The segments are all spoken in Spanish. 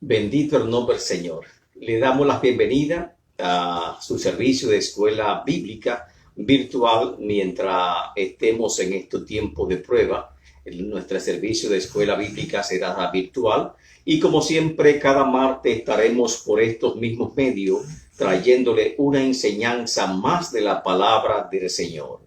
Bendito el nombre del Señor. Le damos la bienvenida a su servicio de escuela bíblica virtual mientras estemos en este tiempo de prueba. Nuestro servicio de escuela bíblica será virtual y como siempre cada martes estaremos por estos mismos medios trayéndole una enseñanza más de la palabra del Señor.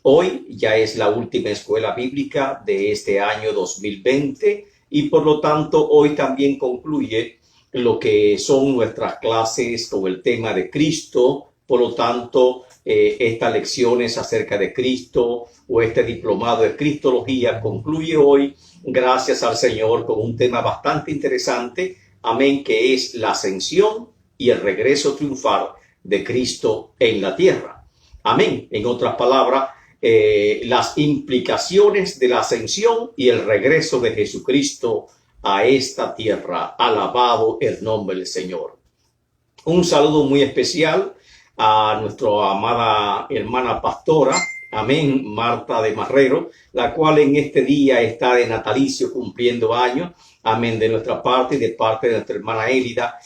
Hoy ya es la última escuela bíblica de este año 2020 y por lo tanto hoy también concluye lo que son nuestras clases con el tema de Cristo. Por lo tanto, estas lecciones acerca de Cristo o este diplomado de Cristología concluye hoy, gracias al Señor, con un tema bastante interesante, amén, que es la ascensión y el regreso triunfal de Cristo en la tierra. Amén. En otras palabras, las implicaciones de la ascensión y el regreso de Jesucristo a esta tierra. Alabado el nombre del Señor. Un saludo muy especial a nuestra amada hermana pastora, amén, Marta de Marrero, la cual en este día está de natalicio cumpliendo años, amén, de nuestra parte y de parte de nuestra hermana Élida.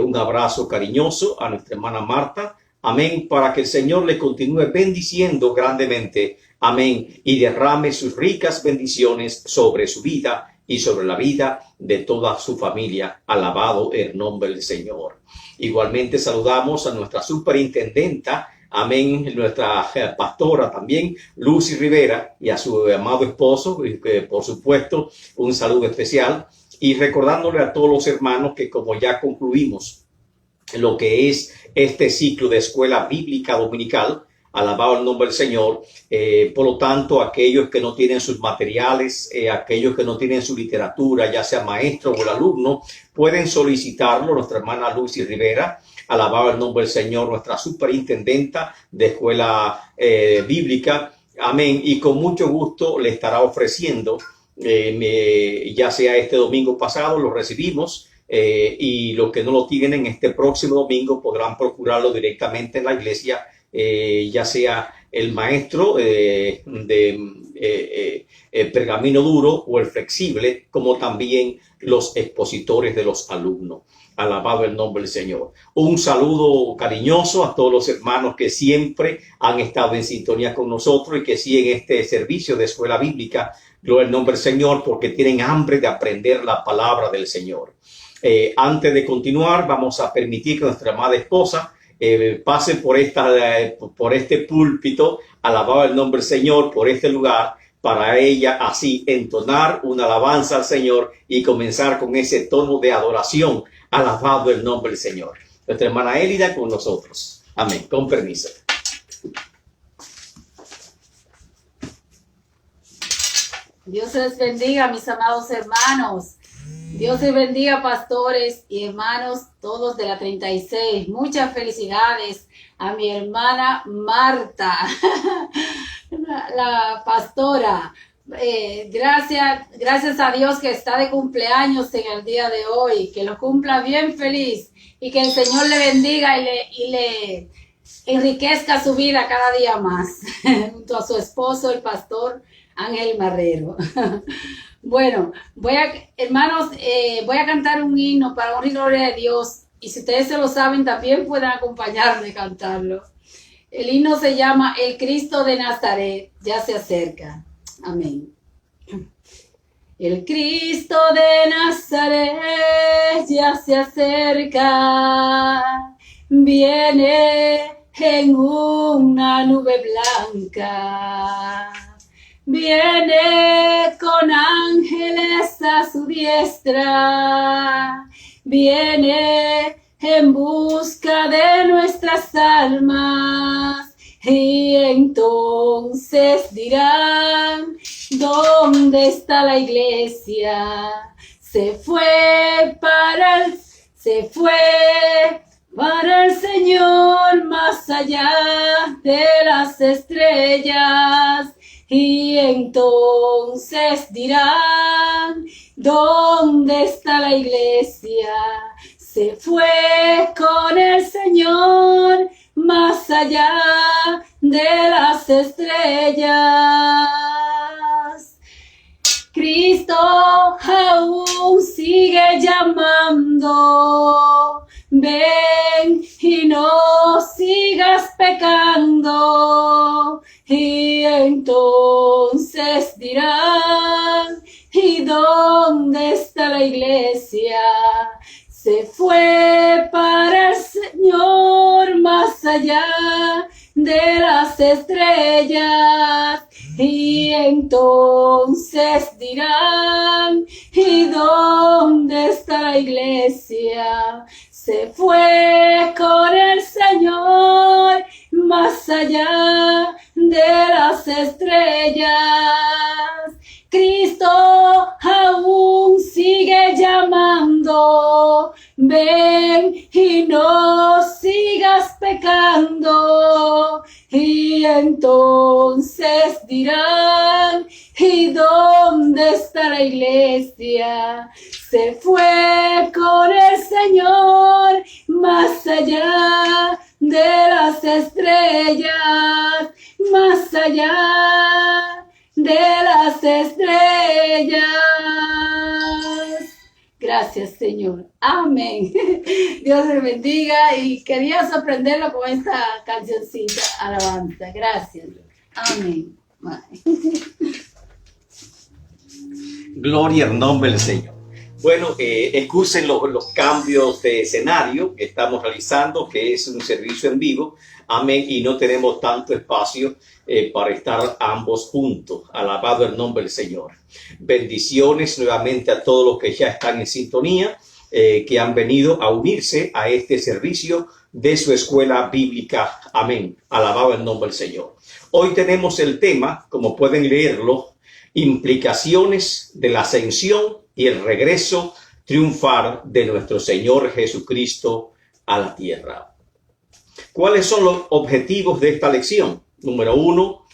Un abrazo cariñoso a nuestra hermana Marta. Amén, para que el Señor le continúe bendiciendo grandemente, amén, y derrame sus ricas bendiciones sobre su vida y sobre la vida de toda su familia. Alabado el nombre del Señor. Igualmente saludamos a nuestra superintendenta, amén, nuestra pastora también, Lucy Rivera, y a su amado esposo, por supuesto, un saludo especial. Y recordándole a todos los hermanos que como ya concluimos lo que es este ciclo de escuela bíblica dominical, alabado el nombre del Señor, por lo tanto, aquellos que no tienen sus materiales, aquellos que no tienen su literatura, ya sea maestro o el alumno, pueden solicitarlo. Nuestra hermana Lucy Rivera, alabado el nombre del Señor, nuestra superintendenta de escuela bíblica, amén, y con mucho gusto le estará ofreciendo, ya sea este domingo pasado, lo recibimos, y los que no lo tienen este próximo domingo podrán procurarlo directamente en la iglesia, ya sea el maestro de pergamino duro o el flexible, como también los expositores de los alumnos. Alabado el nombre del Señor. Un saludo cariñoso a todos los hermanos que siempre han estado en sintonía con nosotros y que siguen este servicio de escuela bíblica. Gloria al nombre del Señor, porque tienen hambre de aprender la palabra del Señor. Antes de continuar, vamos a permitir que nuestra amada esposa pase por este púlpito, alabado el nombre del Señor, por este lugar, para ella así entonar una alabanza al Señor y comenzar con ese tono de adoración, alabado el nombre del Señor. Nuestra hermana Élida con nosotros. Amén. Con permiso. Dios les bendiga, mis amados hermanos. Dios les bendiga, pastores y hermanos, todos de la 36. Muchas felicidades a mi hermana Marta, la pastora. Gracias a Dios que está de cumpleaños en el día de hoy. Que lo cumpla bien feliz y que el Señor le bendiga y le enriquezca su vida cada día más, junto a su esposo, el pastor Ángel Marrero. Bueno, hermanos, voy a cantar un himno para honrar y gloria a Dios. Y si ustedes se lo saben, también pueden acompañarme a cantarlo. El himno se llama El Cristo de Nazaret, ya se acerca. Amén. El Cristo de Nazaret ya se acerca, viene en una nube blanca. Viene con ángeles a su diestra, viene en busca de nuestras almas, y entonces dirán, ¿dónde está la iglesia? Se fue para el Señor más allá de las estrellas. Y entonces dirán, ¿dónde está la iglesia? Se fue con el Señor más allá de las estrellas. Cristo aún sigue sigue llamando. Ven y no sigas pecando. Y entonces dirán, ¿y dónde está la iglesia? Se fue para el Señor más allá de las estrellas. Y entonces dirán, ¿y dónde está la iglesia? Se fue con el Señor más allá de las estrellas. Cristo aún sigue llamando. Ven y no sigas pecando. Y entonces dirán, ¿y dónde está la iglesia? Se fue con el Señor más allá de las estrellas, más allá de las estrellas. Gracias, Señor. Amén. Dios le bendiga y quería sorprenderlo con esta cancioncita, alabanza. Gracias. Amén. Gloria al nombre del Señor. Bueno, excusen los cambios de escenario que estamos realizando, que es un servicio en vivo. Amén. Y no tenemos tanto espacio para estar ambos juntos. Alabado el nombre del Señor. Bendiciones nuevamente a todos los que ya están en sintonía, que han venido a unirse a este servicio de su escuela bíblica. Amén. Alabado el nombre del Señor. Hoy tenemos el tema, como pueden leerlo, implicaciones de la ascensión y el regreso triunfal de nuestro Señor Jesucristo a la tierra. ¿Cuáles son los objetivos de esta lección? Número 1,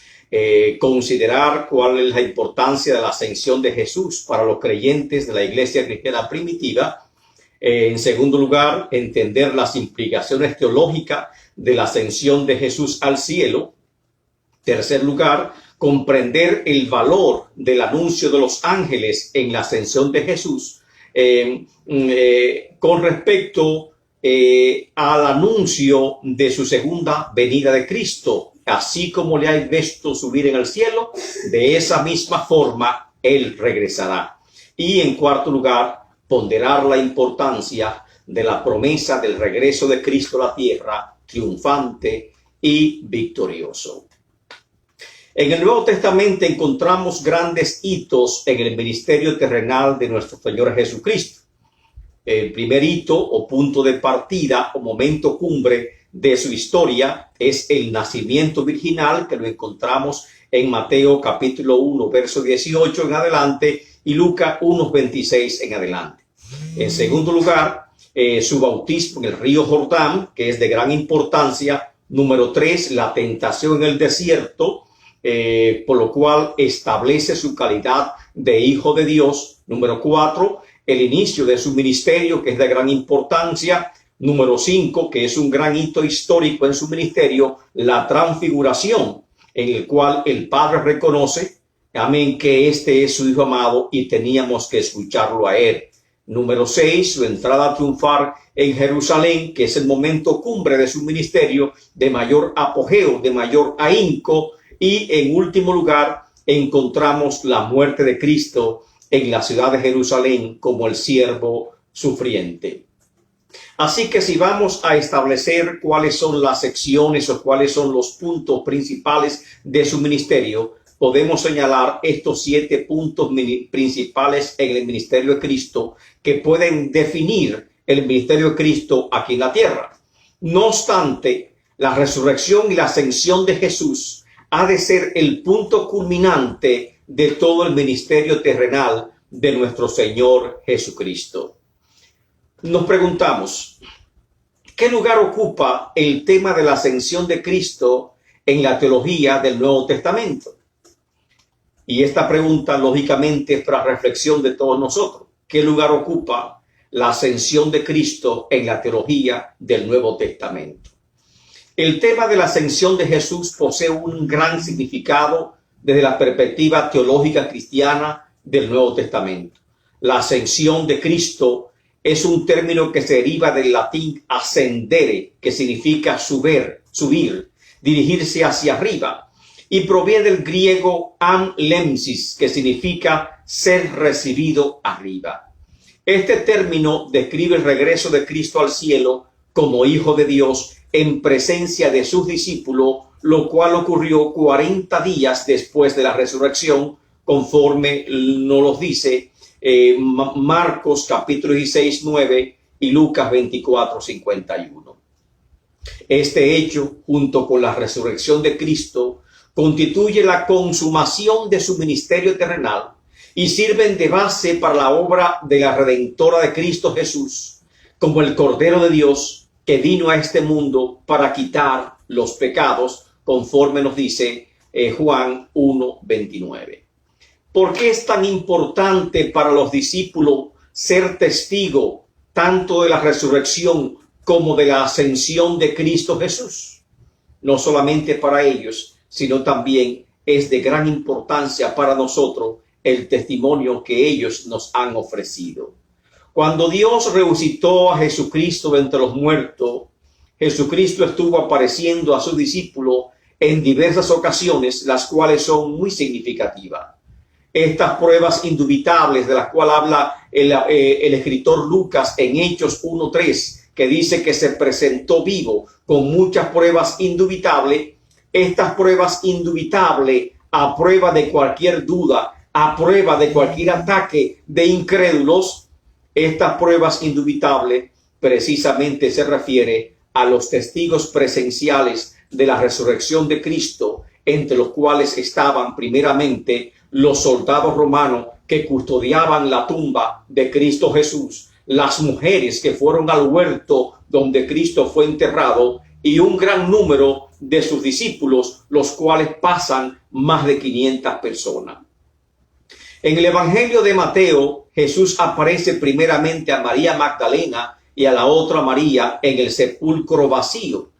considerar cuál es la importancia de la ascensión de Jesús para los creyentes de la iglesia cristiana primitiva. En segundo lugar, entender las implicaciones teológicas de la ascensión de Jesús al cielo. Tercer lugar, comprender el valor del anuncio de los ángeles en la ascensión de Jesús con respecto al anuncio de su segunda venida de Cristo. Así como le hay visto subir en el cielo, de esa misma forma Él regresará. Y en cuarto lugar, ponderar la importancia de la promesa del regreso de Cristo a la tierra, triunfante y victorioso. En el Nuevo Testamento encontramos grandes hitos en el ministerio terrenal de nuestro Señor Jesucristo. El primer hito o punto de partida o momento cumbre de su historia es el nacimiento virginal, que lo encontramos en Mateo capítulo 1, verso 18 en adelante y Lucas 1, 26 en adelante. En segundo lugar, su bautismo en el río Jordán, que es de gran importancia. Número 3, la tentación en el desierto, por lo cual establece su calidad de hijo de Dios. Número 4, el inicio de su ministerio, que es de gran importancia. Número 5, que es un gran hito histórico en su ministerio, la transfiguración, en el cual el Padre reconoce, amén, que este es su Hijo amado y teníamos que escucharlo a Él. Número 6, su entrada triunfal en Jerusalén, que es el momento cumbre de su ministerio, de mayor apogeo, de mayor ahínco. Y en último lugar, encontramos la muerte de Cristo en la ciudad de Jerusalén como el siervo sufriente. Así que si vamos a establecer cuáles son las secciones o cuáles son los puntos principales de su ministerio, podemos señalar estos 7 puntos principales en el ministerio de Cristo que pueden definir el ministerio de Cristo aquí en la tierra. No obstante, la resurrección y la ascensión de Jesús ha de ser el punto culminante de todo el ministerio terrenal de nuestro Señor Jesucristo. Nos preguntamos, ¿qué lugar ocupa el tema de la ascensión de Cristo en la teología del Nuevo Testamento? Y esta pregunta, lógicamente, es para reflexión de todos nosotros. ¿Qué lugar ocupa la ascensión de Cristo en la teología del Nuevo Testamento? El tema de la ascensión de Jesús posee un gran significado desde la perspectiva teológica cristiana del Nuevo Testamento. La ascensión de Cristo es un término que se deriva del latín ascendere, que significa subir, dirigirse hacia arriba, y proviene del griego anlemsis, que significa ser recibido arriba. Este término describe el regreso de Cristo al cielo como Hijo de Dios en presencia de sus discípulos, lo cual ocurrió 40 días después de la resurrección, conforme nos lo dice Marcos capítulo 16, 9 y Lucas 24, 51. Este hecho, junto con la resurrección de Cristo, constituye la consumación de su ministerio terrenal y sirven de base para la obra de la redentora de Cristo Jesús, como el Cordero de Dios que vino a este mundo para quitar los pecados, conforme nos dice Juan 1, 29. ¿Por qué es tan importante para los discípulos ser testigo tanto de la resurrección como de la ascensión de Cristo Jesús? No solamente para ellos, sino también es de gran importancia para nosotros el testimonio que ellos nos han ofrecido. Cuando Dios resucitó a Jesucristo de entre los muertos, Jesucristo estuvo apareciendo a sus discípulos en diversas ocasiones, las cuales son muy significativas. Estas pruebas indubitables de las cuales habla el escritor Lucas en Hechos 1:3, que dice que se presentó vivo con muchas pruebas indubitables. Estas pruebas indubitables, a prueba de cualquier duda, a prueba de cualquier ataque de incrédulos, estas pruebas indubitables precisamente se refiere a los testigos presenciales de la resurrección de Cristo, entre los cuales estaban primeramente los soldados romanos que custodiaban la tumba de Cristo Jesús, las mujeres que fueron al huerto donde Cristo fue enterrado y un gran número de sus discípulos, los cuales pasan más de 500 personas. En el Evangelio de Mateo, Jesús aparece primeramente a María Magdalena y a la otra María en el sepulcro vacío.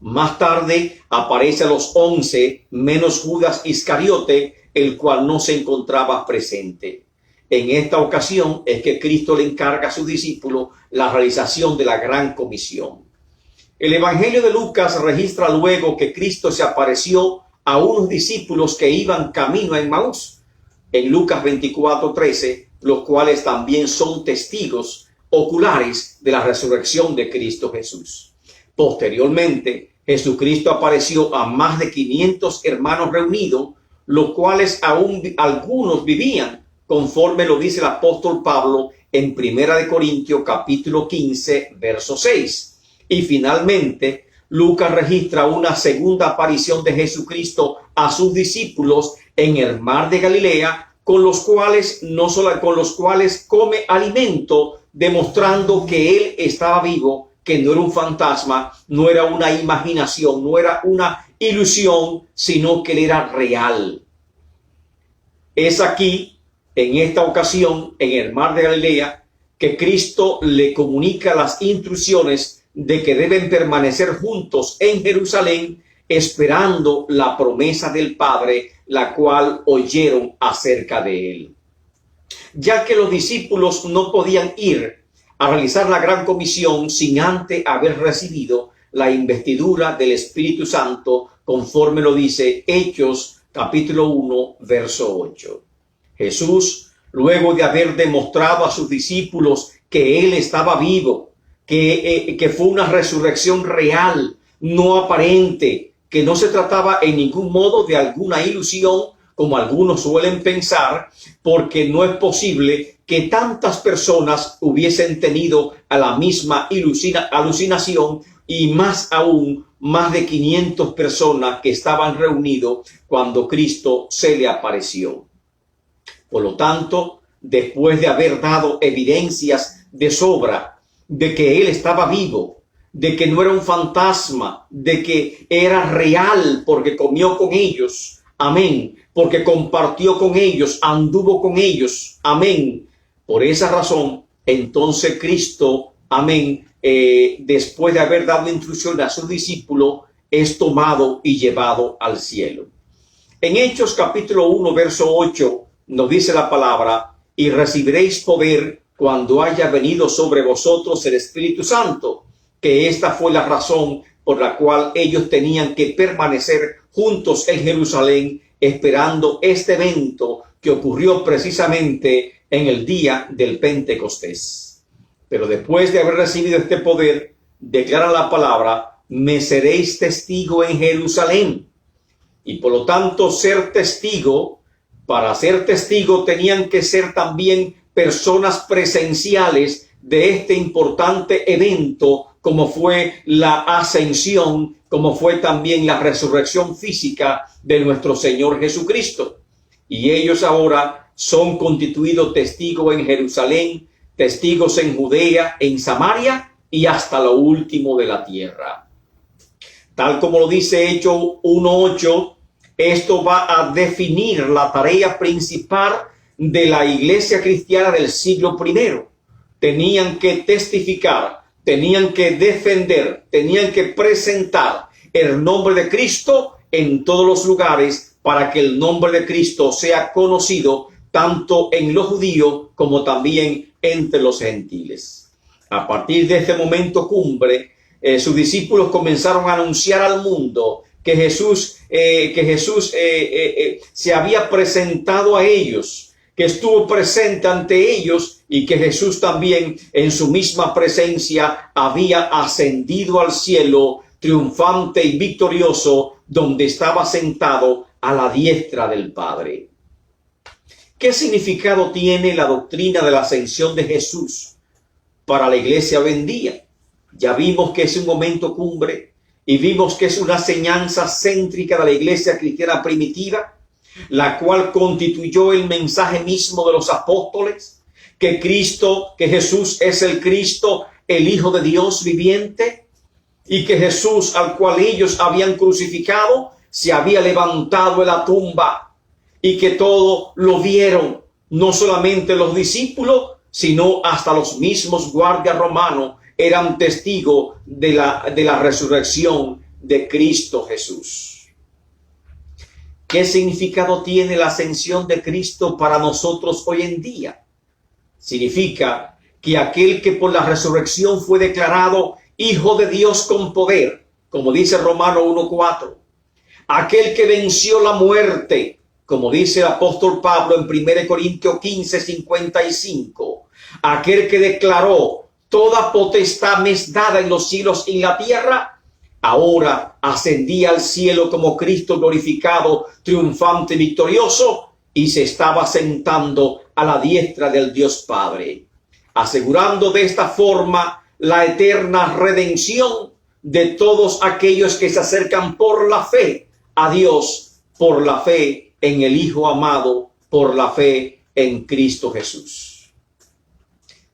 Más tarde aparece a los 11 menos Judas Iscariote, el cual no se encontraba presente. En esta ocasión es que Cristo le encarga a sus discípulos la realización de la gran comisión. El Evangelio de Lucas registra luego que Cristo se apareció a unos discípulos que iban camino a Emmaús, en Lucas 24:13, los cuales también son testigos oculares de la resurrección de Cristo Jesús. Posteriormente, Jesucristo apareció a más de 500 hermanos reunidos, los cuales aún algunos vivían, conforme lo dice el apóstol Pablo en 1 de Corintios capítulo 15, verso 6. Y finalmente, Lucas registra una segunda aparición de Jesucristo a sus discípulos en el mar de Galilea, con los cuales come alimento, demostrando que él estaba vivo, que no era un fantasma, no era una imaginación, no era una ilusión, sino que él era real. Es aquí, en esta ocasión, en el mar de Galilea, que Cristo le comunica las instrucciones de que deben permanecer juntos en Jerusalén, esperando la promesa del Padre, la cual oyeron acerca de él. Ya que los discípulos no podían ir a realizar la gran comisión sin antes haber recibido la investidura del Espíritu Santo, conforme lo dice Hechos capítulo 1, verso 8. Jesús, luego de haber demostrado a sus discípulos que él estaba vivo, que fue una resurrección real, no aparente, que no se trataba en ningún modo de alguna ilusión, como algunos suelen pensar, porque no es posible que tantas personas hubiesen tenido a la misma alucinación, y más aún, más de 500 personas que estaban reunidos cuando Cristo se le apareció. Por lo tanto, después de haber dado evidencias de sobra de que él estaba vivo, de que no era un fantasma, de que era real porque comió con ellos, amén, porque compartió con ellos, anduvo con ellos, amén. Por esa razón, entonces Cristo, amén, después de haber dado instrucción a sus discípulos, es tomado y llevado al cielo. En Hechos capítulo 1, verso 8, nos dice la palabra: y recibiréis poder cuando haya venido sobre vosotros el Espíritu Santo, que esta fue la razón por la cual ellos tenían que permanecer juntos en Jerusalén, esperando este evento que ocurrió precisamente en el día del Pentecostés. Pero después de haber recibido este poder, declara la palabra: me seréis testigo en Jerusalén. Y por lo tanto, para ser testigo tenían que ser también personas presenciales de este importante evento, como fue la ascensión, como fue también la resurrección física de nuestro Señor Jesucristo. Y ellos ahora son constituidos testigos en Jerusalén, testigos en Judea, en Samaria y hasta lo último de la tierra. Tal como lo dice Hechos 1:8, esto va a definir la tarea principal de la iglesia cristiana del siglo I. Tenían que testificar, tenían que defender, tenían que presentar el nombre de Cristo en todos los lugares para que el nombre de Cristo sea conocido tanto en los judíos como también entre los gentiles. A partir de este momento cumbre, sus discípulos comenzaron a anunciar al mundo que Jesús se había presentado a ellos, que estuvo presente ante ellos y que Jesús también en su misma presencia había ascendido al cielo triunfante y victorioso, donde estaba sentado a la diestra del Padre. ¿Qué significado tiene la doctrina de la ascensión de Jesús para la iglesia hoy en día? Ya vimos que es un momento cumbre y vimos que es una enseñanza céntrica de la iglesia cristiana primitiva, la cual constituyó el mensaje mismo de los apóstoles, que Jesús es el Cristo, el Hijo de Dios viviente, y que Jesús, al cual ellos habían crucificado, se había levantado de la tumba, y que todo lo vieron, no solamente los discípulos, sino hasta los mismos guardias romanos eran testigos de la resurrección de Cristo Jesús. ¿Qué significado tiene la ascensión de Cristo para nosotros hoy en día? Significa que aquel que por la resurrección fue declarado Hijo de Dios con poder, como dice Romanos 1:4, aquel que venció la muerte, como dice el apóstol Pablo en 1 Corintios 15:55, aquel que declaró: toda potestad me es dada en los cielos y en la tierra, ahora ascendía al cielo como Cristo glorificado, triunfante y victorioso, y se estaba sentando a la diestra del Dios Padre, asegurando de esta forma la eterna redención de todos aquellos que se acercan por la fe a Dios, por la fe en el Hijo amado, por la fe en Cristo Jesús.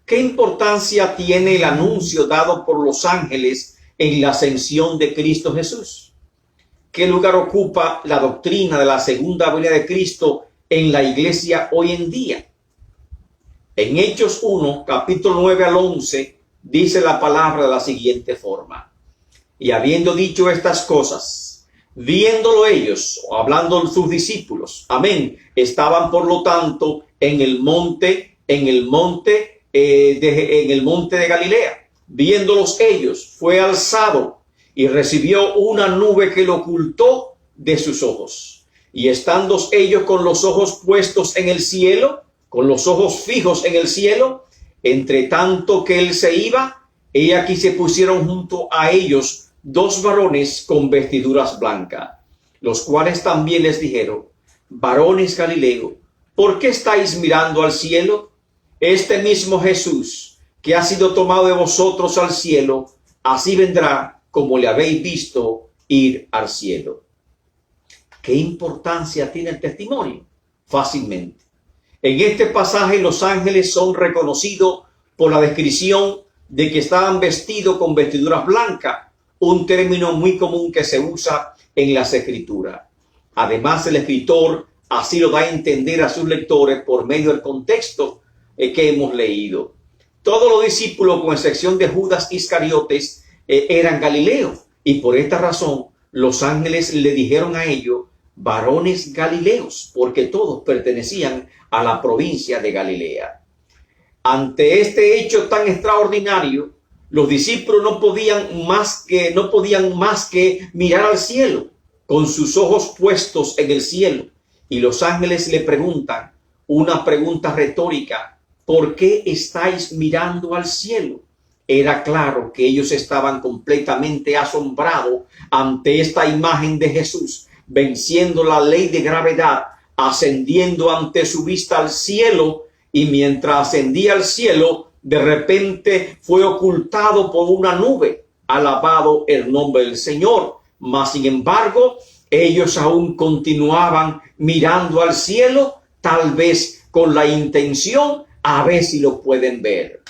¿Qué importancia tiene el anuncio dado por los ángeles en la ascensión de Cristo Jesús? ¿Qué lugar ocupa la doctrina de la segunda venida de Cristo en la iglesia hoy en día? En Hechos 1, capítulo 9 al 11, dice la palabra de la siguiente forma: y habiendo dicho estas cosas, viéndolo ellos, o hablando sus discípulos, amén, estaban por lo tanto en el monte de Galilea. Viéndolos ellos, fue alzado y recibió una nube que lo ocultó de sus ojos. Y estando ellos con los ojos puestos en el cielo, con los ojos fijos en el cielo, entre tanto que él se iba, he aquí se pusieron junto a ellos 2 varones con vestiduras blancas, los cuales también les dijeron: varones Galileos, ¿por qué estáis mirando al cielo? Este mismo Jesús, que ha sido tomado de vosotros al cielo, así vendrá como le habéis visto ir al cielo. ¿Qué importancia tiene el testimonio? Fácilmente. En este pasaje los ángeles son reconocidos por la descripción de que estaban vestidos con vestiduras blancas, un término muy común que se usa en las escrituras. Además, el escritor así lo da a entender a sus lectores por medio del contexto que hemos leído. Todos los discípulos, con excepción de Judas Iscariotes, eran galileos, y por esta razón los ángeles le dijeron a ellos: varones galileos, porque todos pertenecían a la provincia de Galilea. Ante este hecho tan extraordinario, los discípulos no podían más que mirar al cielo, con sus ojos puestos en el cielo. Y los ángeles le preguntan una pregunta retórica: ¿por qué estáis mirando al cielo? Era claro que ellos estaban completamente asombrados ante esta imagen de Jesús, venciendo la ley de gravedad, ascendiendo ante su vista al cielo, y mientras ascendía al cielo, de repente fue ocultado por una nube. Alabado el nombre del Señor. Mas, sin embargo, ellos aún continuaban mirando al cielo, tal vez con la intención a ver si lo pueden ver.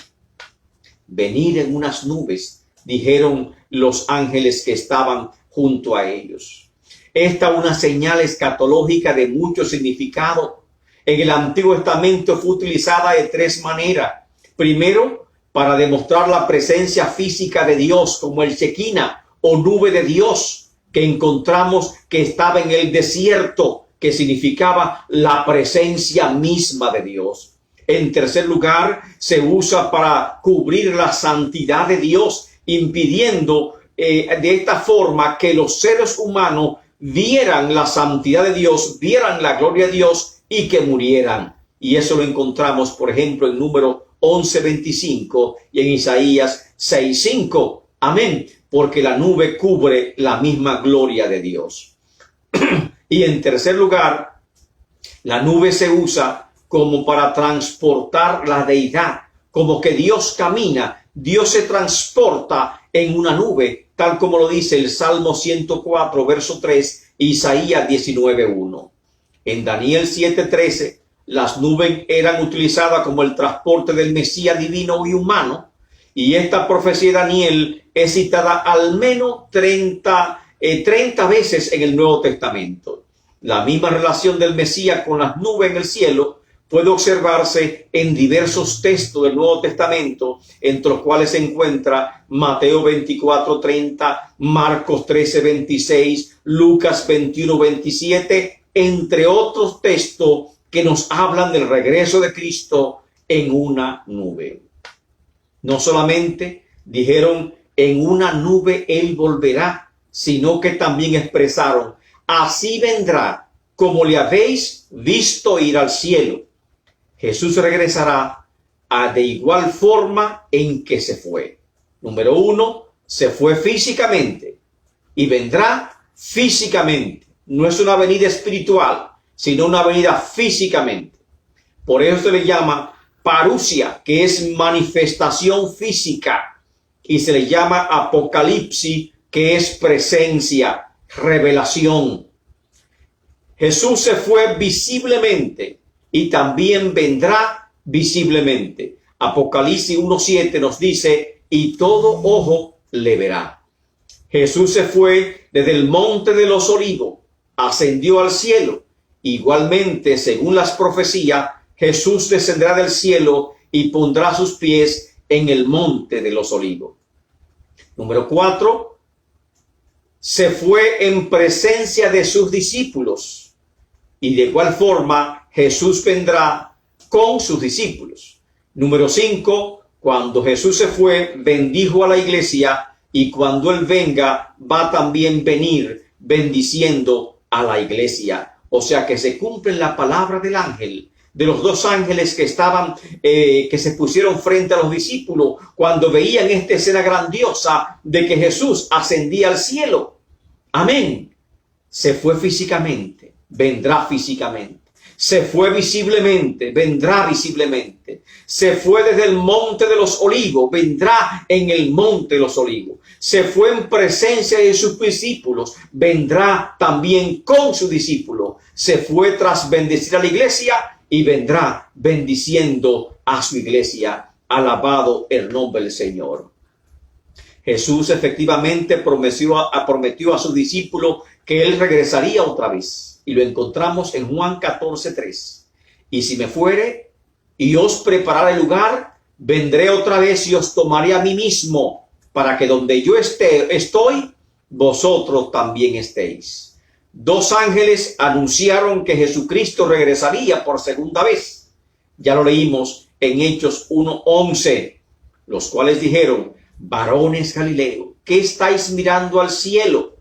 Venir en unas nubes, dijeron los ángeles que estaban junto a ellos. Esta una señal escatológica de mucho significado. En el Antiguo Testamento fue utilizada de tres maneras. Primero, para demostrar la presencia física de Dios, como el Shekinah o nube de Dios, que encontramos que estaba en el desierto, que significaba la presencia misma de Dios. En tercer lugar, se usa para cubrir la santidad de Dios, impidiendo de esta forma que los seres humanos vieran la santidad de Dios, vieran la gloria de Dios y que murieran. Y eso lo encontramos, por ejemplo, en Número 11:25 y en Isaías 6:5. Amén. Porque la nube cubre la misma gloria de Dios. Y en tercer lugar, la nube se usa como para transportar la deidad, como que Dios camina, Dios se transporta en una nube, tal como lo dice el Salmo 104, verso 3, Isaías 19:1. En Daniel 7:13, las nubes eran utilizadas como el transporte del Mesías divino y humano, y esta profecía de Daniel es citada al menos 30 veces en el Nuevo Testamento. La misma relación del Mesías con las nubes en el cielo puede observarse en diversos textos del Nuevo Testamento, entre los cuales se encuentra Mateo 24:30, Marcos 13:26, Lucas 21:27, entre otros textos que nos hablan del regreso de Cristo en una nube. No solamente dijeron en una nube Él volverá, sino que también expresaron: así vendrá como le habéis visto ir al cielo. Jesús regresará de igual forma en que se fue. Número 1, se fue físicamente y vendrá físicamente. No es una venida espiritual, sino una venida físicamente. Por eso se le llama parusia, que es manifestación física, y se le llama apocalipsis, que es presencia, revelación. Jesús se fue visiblemente y también vendrá visiblemente. Apocalipsis 1:7 nos dice: y todo ojo le verá. Jesús se fue desde el monte de los olivos, ascendió al cielo. Igualmente, según las profecías, Jesús descenderá del cielo y pondrá sus pies en el monte de los olivos. Número 4, se fue en presencia de sus discípulos. Y de igual forma, Jesús vendrá con sus discípulos. Número 5, cuando Jesús se fue, bendijo a la iglesia, y cuando Él venga, va también venir bendiciendo a la iglesia. O sea que se cumple la palabra del ángel, de los dos ángeles que estaban, que se pusieron frente a los discípulos cuando veían esta escena grandiosa de que Jesús ascendía al cielo. Amén. Se fue físicamente, vendrá físicamente. Se fue visiblemente, vendrá visiblemente. Se fue desde el monte de los olivos, vendrá en el monte de los olivos. Se fue en presencia de sus discípulos, vendrá también con sus discípulos. Se fue tras bendecir a la iglesia y vendrá bendiciendo a su iglesia. Alabado el nombre del Señor. Jesús efectivamente prometió a sus discípulos que Él regresaría otra vez. Y lo encontramos en Juan 14:3. Y si me fuere y os prepararé lugar, vendré otra vez y os tomaré a mí mismo, para que donde yo estoy, vosotros también estéis. 2 ángeles anunciaron que Jesucristo regresaría por segunda vez. Ya lo leímos en Hechos 1:11, los cuales dijeron: varones Galileos, ¿qué estáis mirando al cielo?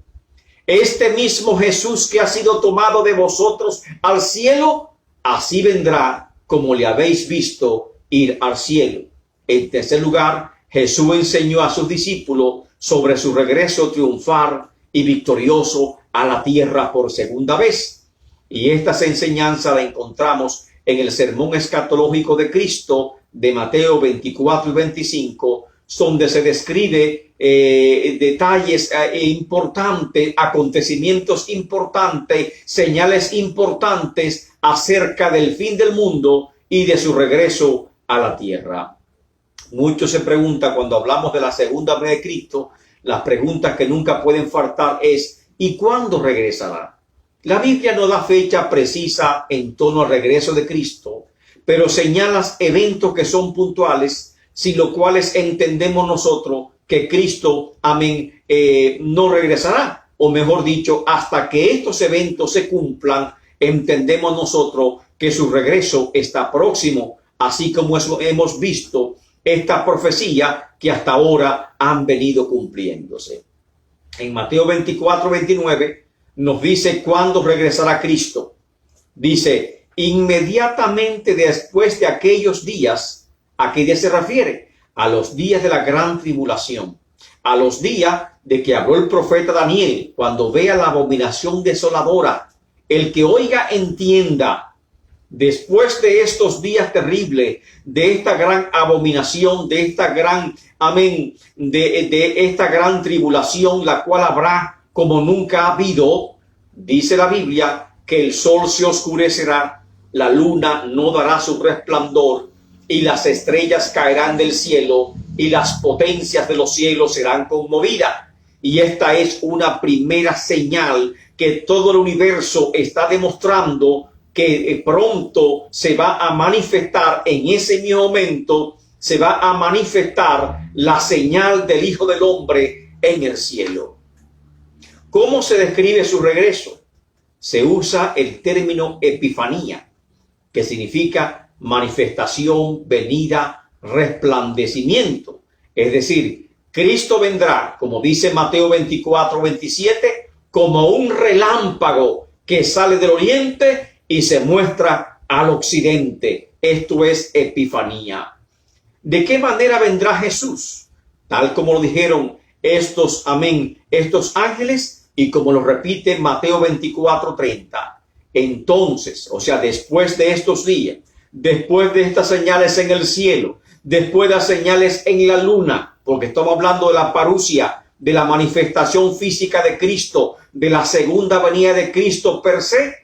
Este mismo Jesús que ha sido tomado de vosotros al cielo, así vendrá como le habéis visto ir al cielo. En tercer lugar, Jesús enseñó a sus discípulos sobre su regreso triunfal y victorioso a la tierra por segunda vez. Y esta enseñanza la encontramos en el sermón escatológico de Cristo de Mateo 24 y 25, donde se describe detalles importantes, acontecimientos importantes, señales importantes acerca del fin del mundo y de su regreso a la tierra. Muchos se preguntan cuando hablamos de la segunda venida de Cristo, las preguntas que nunca pueden faltar es: ¿y cuándo regresará? La Biblia no da fecha precisa en torno al regreso de Cristo, pero señala eventos que son puntuales, sin los cuales entendemos nosotros que Cristo, amén, no regresará. O mejor dicho, hasta que estos eventos se cumplan, entendemos nosotros que su regreso está próximo, así como hemos visto esta profecía que hasta ahora han venido cumpliéndose. En Mateo 24:29 nos dice cuándo regresará Cristo. Dice: inmediatamente después de aquellos días. ¿A qué día se refiere? A los días de la gran tribulación, a los días de que habló el profeta Daniel, cuando vea la abominación desoladora. El que oiga entienda. Después de estos días terribles, de esta gran abominación, de esta gran, amén, de esta gran tribulación, la cual habrá como nunca ha habido, dice la Biblia, que el sol se oscurecerá, la luna no dará su resplandor, y las estrellas caerán del cielo, y las potencias de los cielos serán conmovidas. Y esta es una primera señal que todo el universo está demostrando que pronto se va a manifestar. En ese mismo momento se va a manifestar la señal del Hijo del Hombre en el cielo. ¿Cómo se describe su regreso? Se usa el término epifanía, que significa manifestación, venida, resplandecimiento. Es decir, Cristo vendrá, como dice Mateo 24:27, como un relámpago que sale del oriente y se muestra al occidente. Esto es epifanía. ¿De qué manera vendrá Jesús? Tal como lo dijeron estos, amén, estos ángeles, y como lo repite Mateo 24:30. Entonces, o sea, después de estos días, después de estas señales en el cielo, después de las señales en la luna, porque estamos hablando de la parusia, de la manifestación física de Cristo, de la segunda venida de Cristo per se,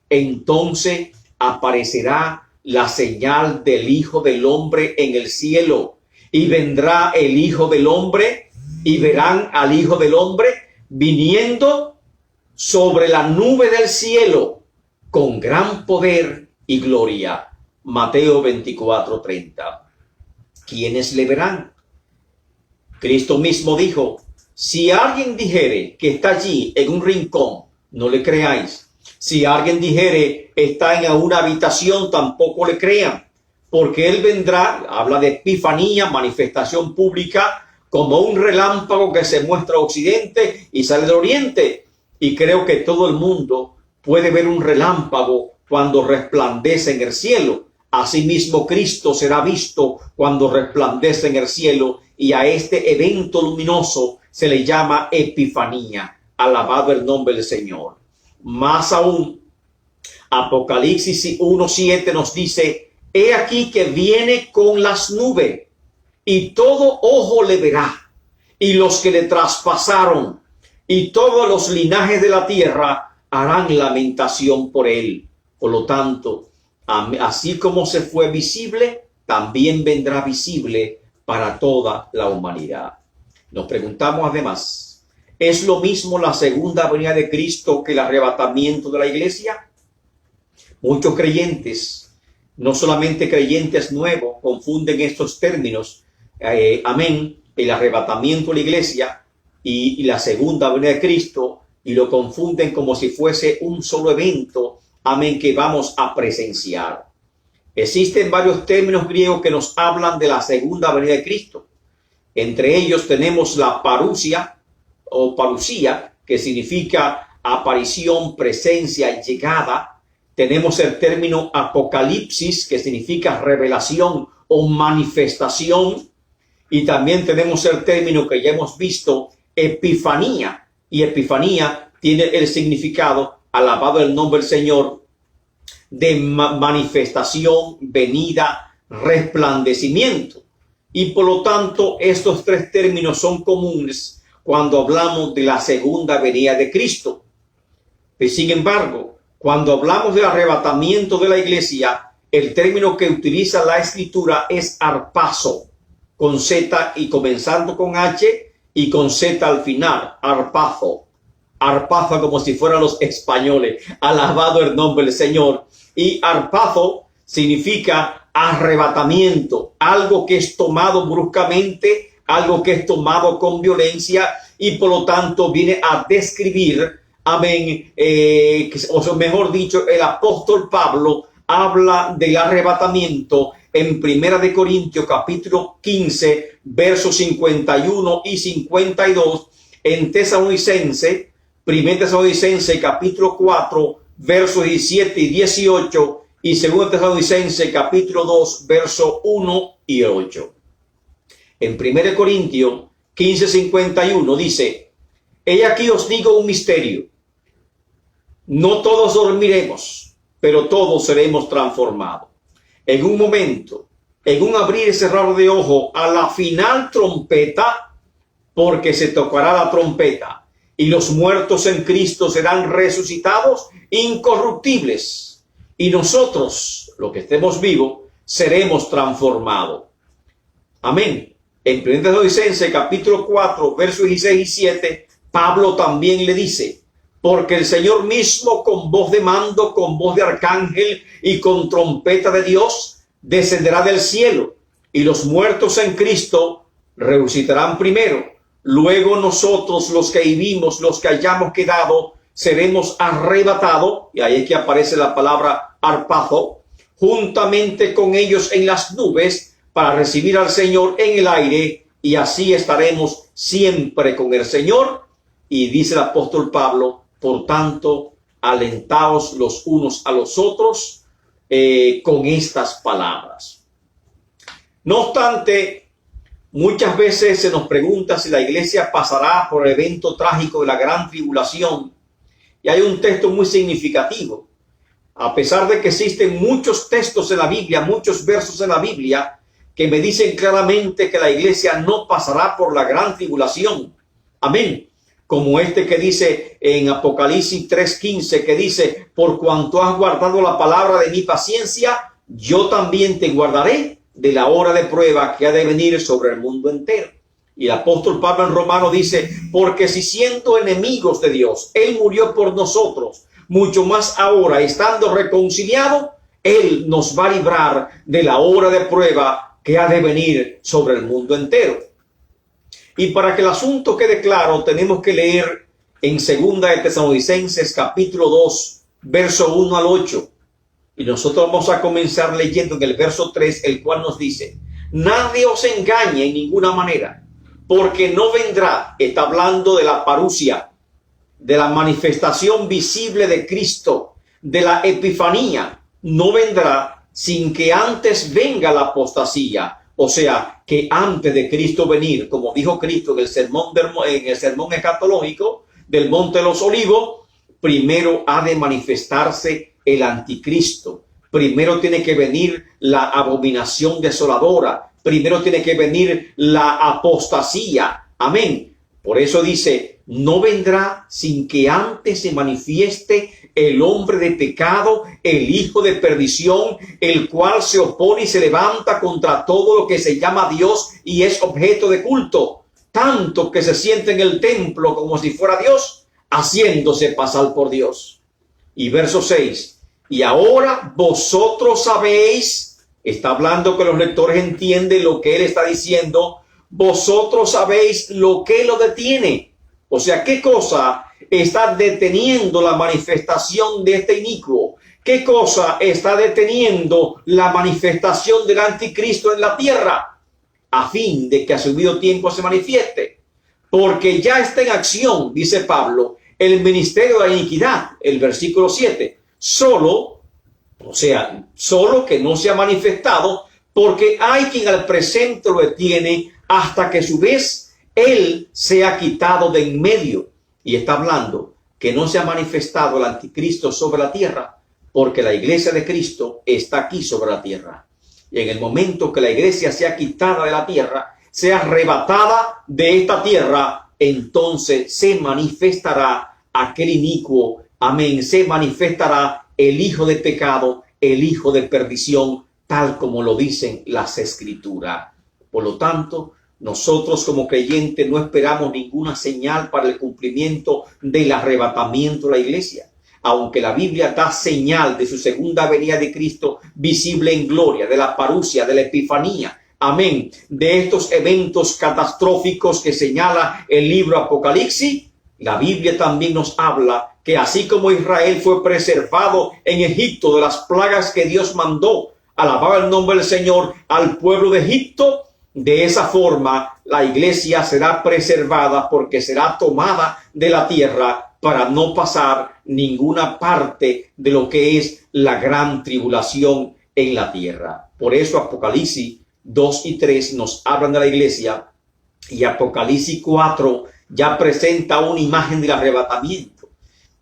entonces aparecerá la señal del Hijo del Hombre en el cielo, y vendrá el Hijo del Hombre, y verán al Hijo del Hombre viniendo sobre la nube del cielo con gran poder y gloria. Mateo 24:30. ¿Quiénes le verán? Cristo mismo dijo: si alguien dijere que está allí en un rincón, no le creáis. Si alguien dijere está en una habitación, tampoco le crean, porque él vendrá, habla de epifanía, manifestación pública, como un relámpago que se muestra a occidente y sale del oriente. Y creo que todo el mundo puede ver un relámpago cuando resplandece en el cielo. Asimismo, Cristo será visto cuando resplandece en el cielo, y a este evento luminoso se le llama epifanía. Alabado el nombre del Señor. Más aún, Apocalipsis 1:7 nos dice: he aquí que viene con las nubes, y todo ojo le verá, y los que le traspasaron, y todos los linajes de la tierra harán lamentación por él. Por lo tanto, así como se fue visible, también vendrá visible para toda la humanidad. Nos preguntamos además, ¿es lo mismo la segunda venida de Cristo que el arrebatamiento de la iglesia? Muchos creyentes, no solamente creyentes nuevos, confunden estos términos. Amén, el arrebatamiento de la iglesia y la segunda venida de Cristo, y lo confunden como si fuese un solo evento, amén, que vamos a presenciar. Existen varios términos griegos que nos hablan de la segunda venida de Cristo. Entre ellos tenemos la parusia o parusía, que significa aparición, presencia, llegada. Tenemos el término apocalipsis, que significa revelación o manifestación. Y también tenemos el término que ya hemos visto, epifanía. Y epifanía tiene el significado, alabado el nombre del Señor, de manifestación, venida, resplandecimiento. Y por lo tanto, estos tres términos son comunes cuando hablamos de la segunda venida de Cristo. Sin embargo, cuando hablamos del arrebatamiento de la iglesia, el término que utiliza la Escritura es arpazo, con Z y comenzando con H y con Z al final, arpazo. Arpazo como si fueran los españoles, alabado el nombre del Señor. Y arpazo significa arrebatamiento, algo que es tomado bruscamente, algo que es tomado con violencia y por lo tanto viene a describir, amén, o mejor dicho, el apóstol Pablo habla del arrebatamiento en 1 Corintios capítulo 15, versos 51 y 52, en Tesalonicense, 1 Tesalonicense capítulo 4, versos 17 y 18, y 2 Tesalonicense capítulo 2, versos 1 y 8. En 1 Corintios 15, 51 dice: he aquí os digo un misterio. No todos dormiremos, pero todos seremos transformados. En un momento, en un abrir y cerrar de ojo, a la final trompeta, porque se tocará la trompeta, y los muertos en Cristo serán resucitados incorruptibles, y nosotros, los que estemos vivos, seremos transformados. Amén. En 1 Tesalonicenses capítulo 4, versos 16 y 7, Pablo también le dice: porque el Señor mismo, con voz de mando, con voz de arcángel y con trompeta de Dios, descenderá del cielo, y los muertos en Cristo resucitarán primero. Luego nosotros, los que vivimos, los que hayamos quedado, seremos arrebatados, y ahí es que aparece la palabra arpazo, juntamente con ellos en las nubes, para recibir al Señor en el aire, y así estaremos siempre con el Señor. Y dice el apóstol Pablo: por tanto, alentaos los unos a los otros con estas palabras. No obstante, muchas veces se nos pregunta si la iglesia pasará por el evento trágico de la gran tribulación. Y hay un texto muy significativo. A pesar de que existen muchos textos en la Biblia, muchos versos en la Biblia, que me dicen claramente que la iglesia no pasará por la gran tribulación. Amén. Como este que dice en Apocalipsis 3:15, que dice: por cuanto has guardado la palabra de mi paciencia, yo también te guardaré de la hora de prueba que ha de venir sobre el mundo entero. Y el apóstol Pablo en Romano dice: porque si siendo enemigos de Dios, Él murió por nosotros, mucho más ahora, estando reconciliado, Él nos va a librar de la hora de prueba que ha de venir sobre el mundo entero. Y para que el asunto quede claro, tenemos que leer en 2 de Tesalonicenses capítulo 2, verso 1 al 8. Y nosotros vamos a comenzar leyendo en el verso 3, el cual nos dice: nadie os engañe en ninguna manera, porque no vendrá, está hablando de la parusia, de la manifestación visible de Cristo, de la epifanía, no vendrá sin que antes venga la apostasía. O sea, que antes de Cristo venir, como dijo Cristo en el sermón escatológico del Monte de los Olivos, primero ha de manifestarse el anticristo. Primero tiene que venir la abominación desoladora. Primero tiene que venir la apostasía. Amén. Por eso dice: no vendrá sin que antes se manifieste el hombre de pecado, el hijo de perdición, el cual se opone y se levanta contra todo lo que se llama Dios y es objeto de culto, tanto que se siente en el templo como si fuera Dios, haciéndose pasar por Dios. Y verso 6: y ahora vosotros sabéis, está hablando que los lectores entienden lo que él está diciendo, vosotros sabéis lo que lo detiene. O sea, ¿qué cosa está deteniendo la manifestación de este inicuo? ¿Qué cosa está deteniendo la manifestación del anticristo en la tierra? A fin de que a su debido tiempo se manifieste. Porque ya está en acción, dice Pablo, el ministerio de la iniquidad, el versículo 7. Solo que no se ha manifestado, porque hay quien al presente lo detiene hasta que a su vez él sea quitado de en medio. Y está hablando que no se ha manifestado el anticristo sobre la tierra, porque la iglesia de Cristo está aquí sobre la tierra. Y en el momento que la iglesia sea quitada de la tierra, sea arrebatada de esta tierra, entonces se manifestará aquel inicuo. Amén. Se manifestará el hijo de pecado, el hijo de perdición, tal como lo dicen las escrituras. Por lo tanto, nosotros como creyentes no esperamos ninguna señal para el cumplimiento del arrebatamiento de la iglesia. Aunque la Biblia da señal de su segunda venida de Cristo visible en gloria, de la parusia, de la epifanía, amén, de estos eventos catastróficos que señala el libro Apocalipsis, la Biblia también nos habla que así como Israel fue preservado en Egipto de las plagas que Dios mandó, alababa el nombre del Señor, al pueblo de Egipto, de esa forma la iglesia será preservada porque será tomada de la tierra para no pasar ninguna parte de lo que es la gran tribulación en la tierra. Por eso Apocalipsis 2 y 3 nos hablan de la iglesia, y Apocalipsis 4 ya presenta una imagen del arrebatamiento.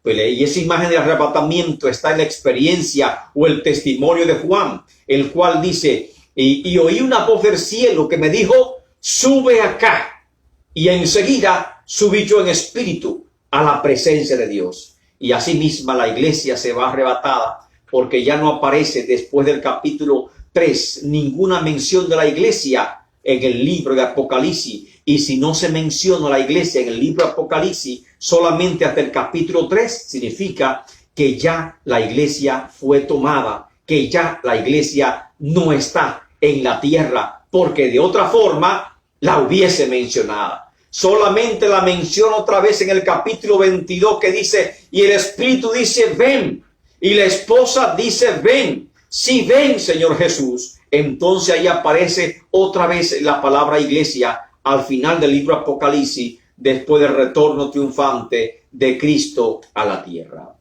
Y esa imagen del arrebatamiento está en la experiencia o el testimonio de Juan, el cual dice, y oí una voz del cielo que me dijo, sube acá. Y enseguida subí yo en espíritu a la presencia de Dios. Y así misma la iglesia se va arrebatada, porque ya no aparece después del capítulo 3 ninguna mención de la iglesia en el libro de Apocalipsis. Y si no se menciona la iglesia en el libro de Apocalipsis solamente hasta el capítulo 3, significa que ya la iglesia fue tomada, que ya la iglesia no está en la tierra, porque de otra forma la hubiese mencionado. Solamente la menciona otra vez en el capítulo 22 que dice, y el Espíritu dice, ven. Y la esposa dice, ven. Si ven, Señor Jesús. Entonces ahí aparece otra vez la palabra iglesia al final del libro Apocalipsis, después del retorno triunfante de Cristo a la tierra.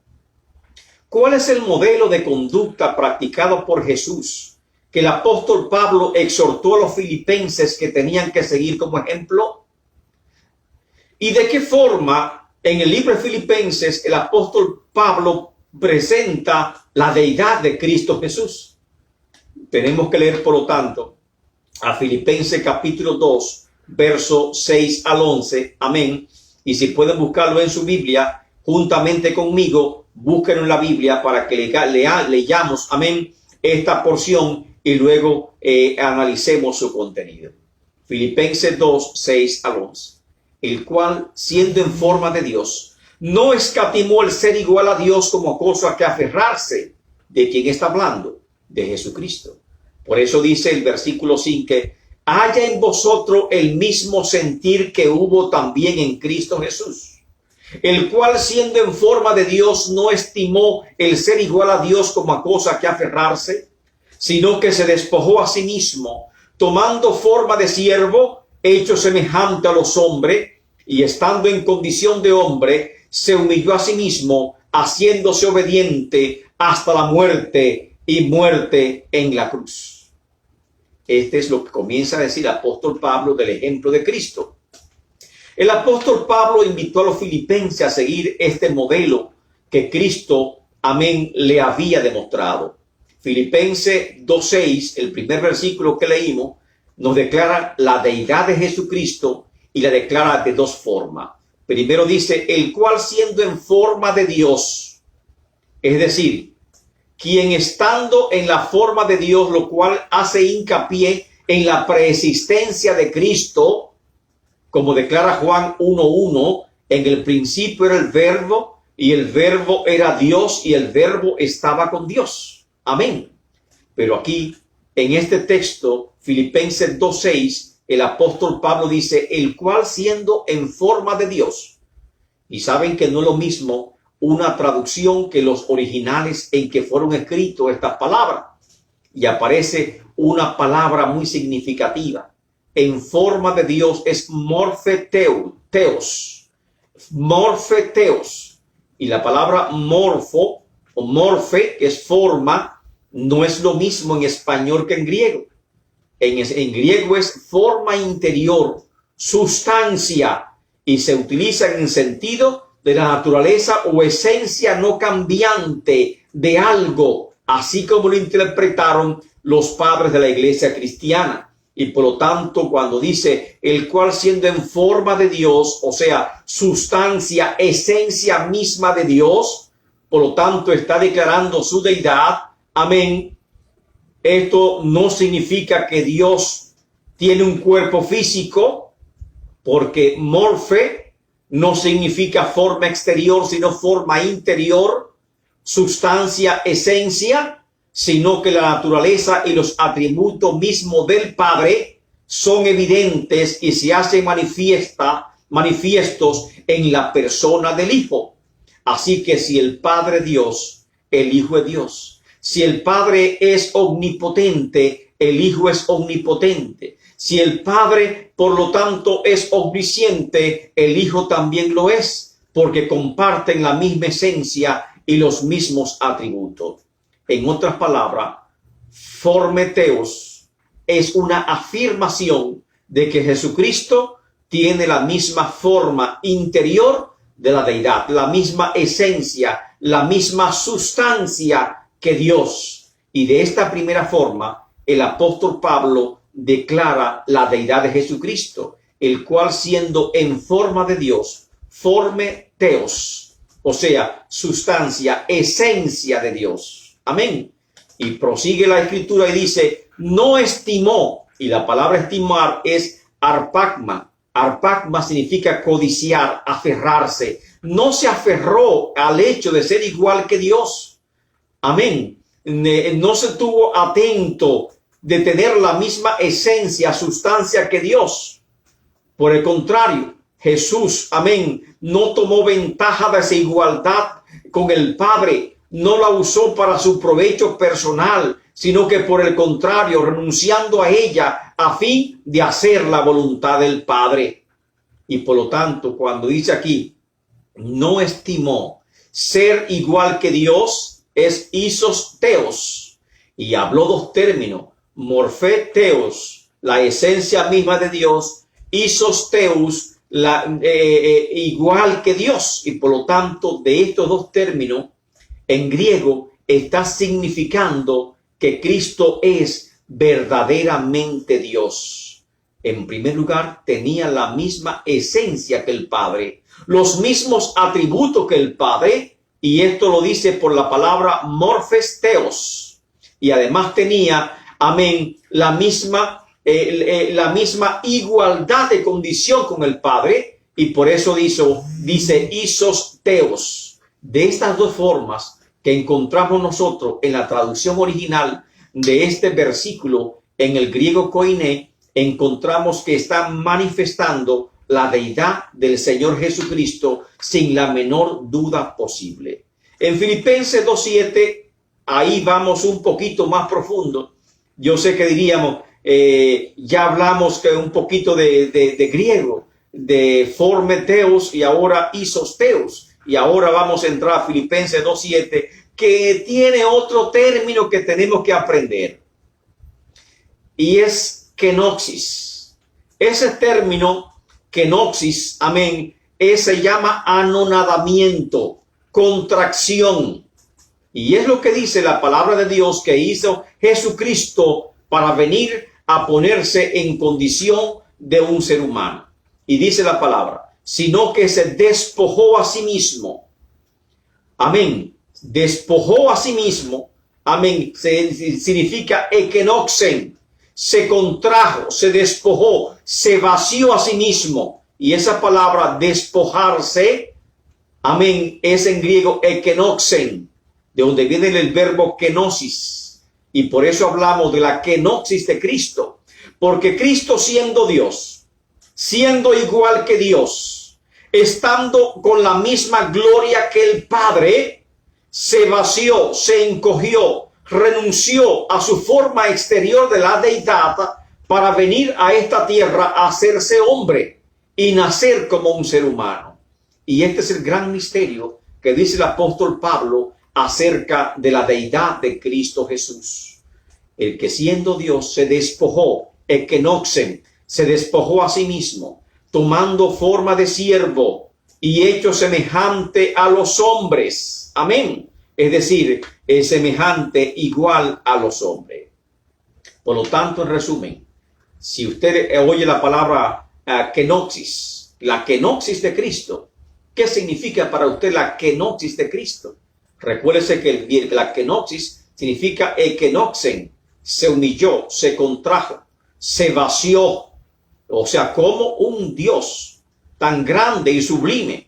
¿Cuál es el modelo de conducta practicado por Jesús que el apóstol Pablo exhortó a los filipenses que tenían que seguir como ejemplo? ¿Y de qué forma en el libro de Filipenses el apóstol Pablo presenta la deidad de Cristo Jesús? Tenemos que leer, por lo tanto, a Filipenses capítulo 2, verso 6 al 11. Amén. Y si pueden buscarlo en su Biblia, juntamente conmigo, búsquenlo en la Biblia para que leamos, amén, esta porción y luego analicemos su contenido. Filipenses 2, 6 al 11. El cual, siendo en forma de Dios, no escatimó el ser igual a Dios como cosa que aferrarse. ¿De quién está hablando? De Jesucristo. Por eso dice el versículo 5, haya en vosotros el mismo sentir que hubo también en Cristo Jesús, el cual siendo en forma de Dios no estimó el ser igual a Dios como a cosa que aferrarse, sino que se despojó a sí mismo, tomando forma de siervo, hecho semejante a los hombres, y estando en condición de hombre, se humilló a sí mismo, haciéndose obediente hasta la muerte y muerte en la cruz. Este es lo que comienza a decir el apóstol Pablo del ejemplo de Cristo. El apóstol Pablo invitó a los filipenses a seguir este modelo que Cristo, amén, le había demostrado. Filipenses 2:6, el primer versículo que leímos, nos declara la deidad de Jesucristo y la declara de dos formas. Primero dice, el cual siendo en forma de Dios, es decir, quien estando en la forma de Dios, lo cual hace hincapié en la preexistencia de Cristo, como declara Juan 1:1, en el principio era el verbo, y el verbo era Dios, y el verbo estaba con Dios. Amén. Pero aquí, en este texto, Filipenses 2:6, el apóstol Pablo dice, el cual siendo en forma de Dios. Y saben que no es lo mismo una traducción que los originales en que fueron escritas estas palabras. Y aparece una palabra muy significativa. En forma de Dios es morfeteos. Morfeteos. Y la palabra morfo o morfe, que es forma, no es lo mismo en español que en griego. En griego es forma interior, sustancia, y se utiliza en el sentido de la naturaleza o esencia no cambiante de algo, así como lo interpretaron los padres de la iglesia cristiana. Y por lo tanto, cuando dice el cual siendo en forma de Dios, o sea, sustancia, esencia misma de Dios, por lo tanto está declarando su deidad. Amén. Esto no significa que Dios tiene un cuerpo físico, porque morfe no significa forma exterior, sino forma interior, sustancia, esencia, sino que la naturaleza y los atributos mismos del Padre son evidentes y se hacen manifiestos en la persona del Hijo. Así que si el Padre es Dios, el Hijo es Dios. Si el Padre es omnipotente, el Hijo es omnipotente. Si el Padre, por lo tanto, es omnisciente, el Hijo también lo es, porque comparten la misma esencia y los mismos atributos. En otras palabras, formeteos es una afirmación de que Jesucristo tiene la misma forma interior de la deidad, la misma esencia, la misma sustancia que Dios. Y de esta primera forma, el apóstol Pablo declara la deidad de Jesucristo, el cual siendo en forma de Dios, formeteos, o sea, sustancia, esencia de Dios. Amén. Y prosigue la escritura y dice, no estimó, y la palabra estimar es arpagma. Arpagma significa codiciar, aferrarse. No se aferró al hecho de ser igual que Dios. Amén. No se tuvo atento de tener la misma esencia, sustancia que Dios. Por el contrario, Jesús, amén, no tomó ventaja de esa igualdad con el Padre. No la usó para su provecho personal, sino que por el contrario, renunciando a ella a fin de hacer la voluntad del Padre. Y por lo tanto, cuando dice aquí, no estimó ser igual que Dios, es isosteos, y habló dos términos, morfeteos, la esencia misma de Dios, isosteus, igual que Dios. Y por lo tanto, de estos dos términos, en griego, está significando que Cristo es verdaderamente Dios. En primer lugar, tenía la misma esencia que el Padre, los mismos atributos que el Padre, y esto lo dice por la palabra morfesteos. Y además tenía, amén, la misma igualdad de condición con el Padre. Y por eso dice isosteos. De estas dos formas que encontramos nosotros en la traducción original de este versículo, en el griego koiné, encontramos que está manifestando la deidad del Señor Jesucristo sin la menor duda posible. En Filipenses 2:7, ahí vamos un poquito más profundo. Yo sé que diríamos, ya hablamos que un poquito de griego, de formeteos y ahora isosteos. Y ahora vamos a entrar a Filipenses 2:7, que tiene otro término que tenemos que aprender. Y es kenoxis. Ese término kenoxis, amén, se llama anonadamiento, contracción. Y es lo que dice la palabra de Dios que hizo Jesucristo para venir a ponerse en condición de un ser humano. Y dice la palabra, sino que se despojó a sí mismo. Amén. Despojó a sí mismo. Amén. Significa ekenoxen. Se contrajo, se despojó, se vació a sí mismo. Y esa palabra despojarse, amén, es en griego ekenoxen, de donde viene el verbo kenosis. Y por eso hablamos de la kenosis de Cristo. Porque Cristo siendo Dios, siendo igual que Dios, estando con la misma gloria que el Padre, se vació, se encogió, renunció a su forma exterior de la deidad para venir a esta tierra a hacerse hombre y nacer como un ser humano. Y este es el gran misterio que dice el apóstol Pablo acerca de la deidad de Cristo Jesús. El que siendo Dios se despojó, ekenoxen, se despojó a sí mismo, tomando forma de siervo y hecho semejante a los hombres. Amén. Es decir, es semejante, igual a los hombres. Por lo tanto, en resumen, si usted oye la palabra kenoxis, la kenoxis de Cristo, ¿qué significa para usted la kenoxis de Cristo? Recuérdese que la kenoxis significa ekenoxen, se humilló, se contrajo, se vació. O sea, como un Dios tan grande y sublime,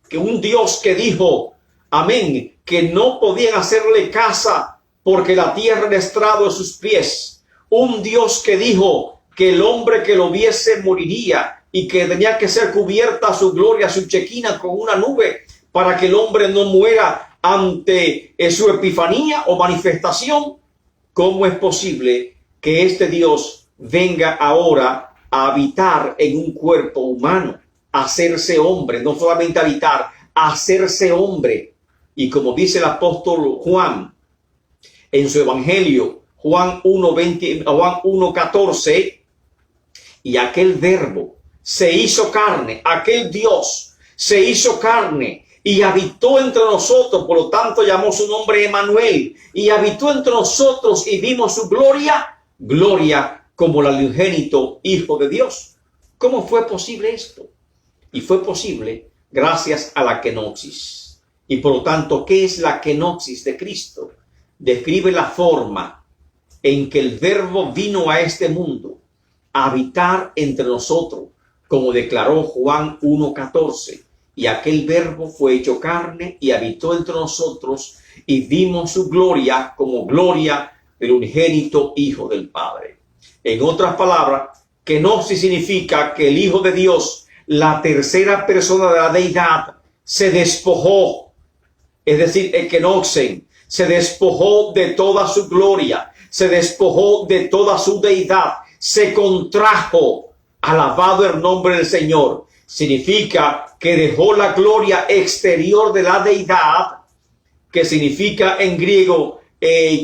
que un Dios que dijo, amén, que no podían hacerle casa porque la tierra era estrado a sus pies. Un Dios que dijo que el hombre que lo viese moriría y que tenía que ser cubierta su gloria, su chequina con una nube para que el hombre no muera ante su epifanía o manifestación. ¿Cómo es posible que este Dios venga ahora a habitar en un cuerpo humano, a hacerse hombre? No solamente habitar, a hacerse hombre. Y como dice el apóstol Juan en su evangelio, Juan 1:14, y aquel verbo se hizo carne, aquel Dios se hizo carne y habitó entre nosotros, por lo tanto llamó su nombre Emmanuel, y habitó entre nosotros y vimos su gloria, gloria como el unigénito Hijo de Dios. ¿Cómo fue posible esto? Y fue posible gracias a la kenoxis. Y por lo tanto, ¿qué es la kenoxis de Cristo? Describe la forma en que el verbo vino a este mundo a habitar entre nosotros, como declaró Juan 1:14. Y aquel verbo fue hecho carne y habitó entre nosotros y vimos su gloria como gloria del unigénito Hijo del Padre. En otras palabras, kenosis significa que el Hijo de Dios, la tercera persona de la deidad, se despojó, es decir, ekenoxen, se despojó de toda su gloria, se despojó de toda su deidad, se contrajo. Alabado el nombre del Señor. Significa que dejó la gloria exterior de la deidad, que significa en griego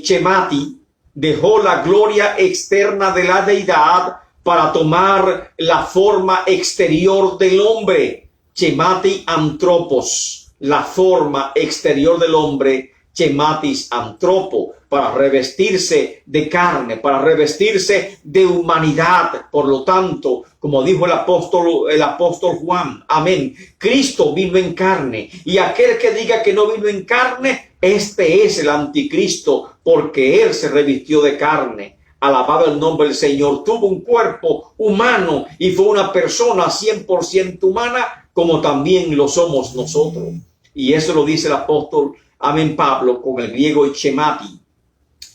chemati, dejó la gloria externa de la deidad para tomar la forma exterior del hombre. Chemati antropos, la forma exterior del hombre, chematis antropo, para revestirse de carne, para revestirse de humanidad. Por lo tanto, como dijo el apóstol Juan, amén, Cristo vino en carne, y aquel que diga que no vino en carne, este es el anticristo, porque él se revistió de carne. Alabado el nombre del Señor. Tuvo un cuerpo humano y fue una persona 100% humana, como también lo somos nosotros. Y eso lo dice el apóstol, amén, Pablo, con el griego chemati.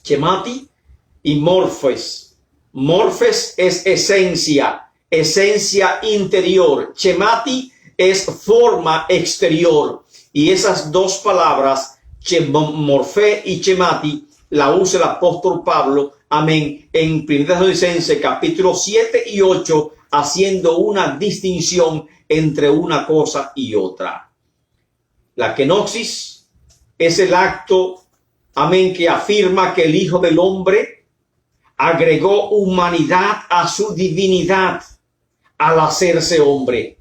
Chemati y morfes. Morfes es esencia, esencia interior. Chemati es forma exterior. Y esas dos palabras, morfé y chemati, la usa el apóstol Pablo, amén, en 1 Tesalonicenses capítulo 7 y 8, haciendo una distinción entre una cosa y otra. La kenoxis es el acto, amén, que afirma que el Hijo del Hombre agregó humanidad a su divinidad al hacerse hombre.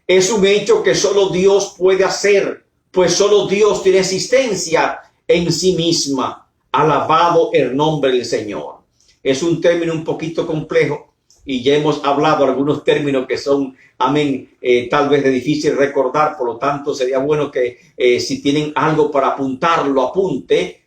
Es un hecho que solo Dios puede hacer, pues solo Dios tiene existencia en sí misma. Alabado el nombre del Señor. Es un término un poquito complejo y ya hemos hablado algunos términos que son, amén, tal vez de difícil recordar. Por lo tanto, sería bueno que si tienen algo para apuntarlo, apunte.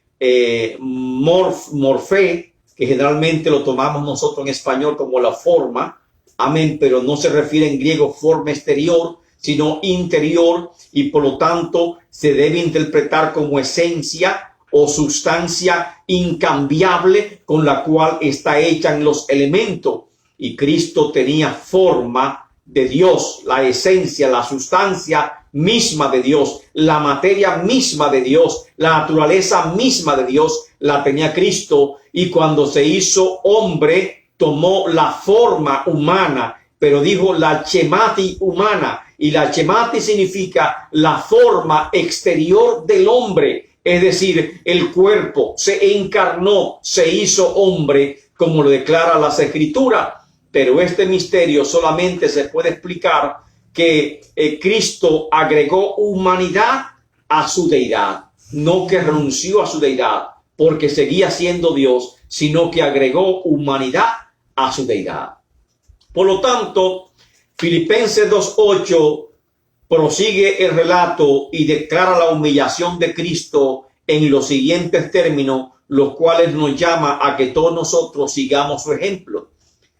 Morfé, que generalmente lo tomamos nosotros en español como la forma, amén, pero no se refiere en griego forma exterior, sino interior, y por lo tanto se debe interpretar como esencia o sustancia incambiable con la cual está hecha en los elementos. Y Cristo tenía forma de Dios, la esencia, la sustancia misma de Dios, la materia misma de Dios, la naturaleza misma de Dios, la tenía Cristo, y cuando se hizo hombre, tomó la forma humana, pero dijo la chemati humana, y la chemati significa la forma exterior del hombre, es decir, el cuerpo se encarnó, se hizo hombre, como lo declara las Escrituras. Pero este misterio solamente se puede explicar que Cristo agregó humanidad a su deidad, no que renunció a su deidad porque seguía siendo Dios, sino que agregó humanidad a su deidad. Por lo tanto, Filipenses 2:8 prosigue el relato y declara la humillación de Cristo en los siguientes términos, los cuales nos llama a que todos nosotros sigamos su ejemplo.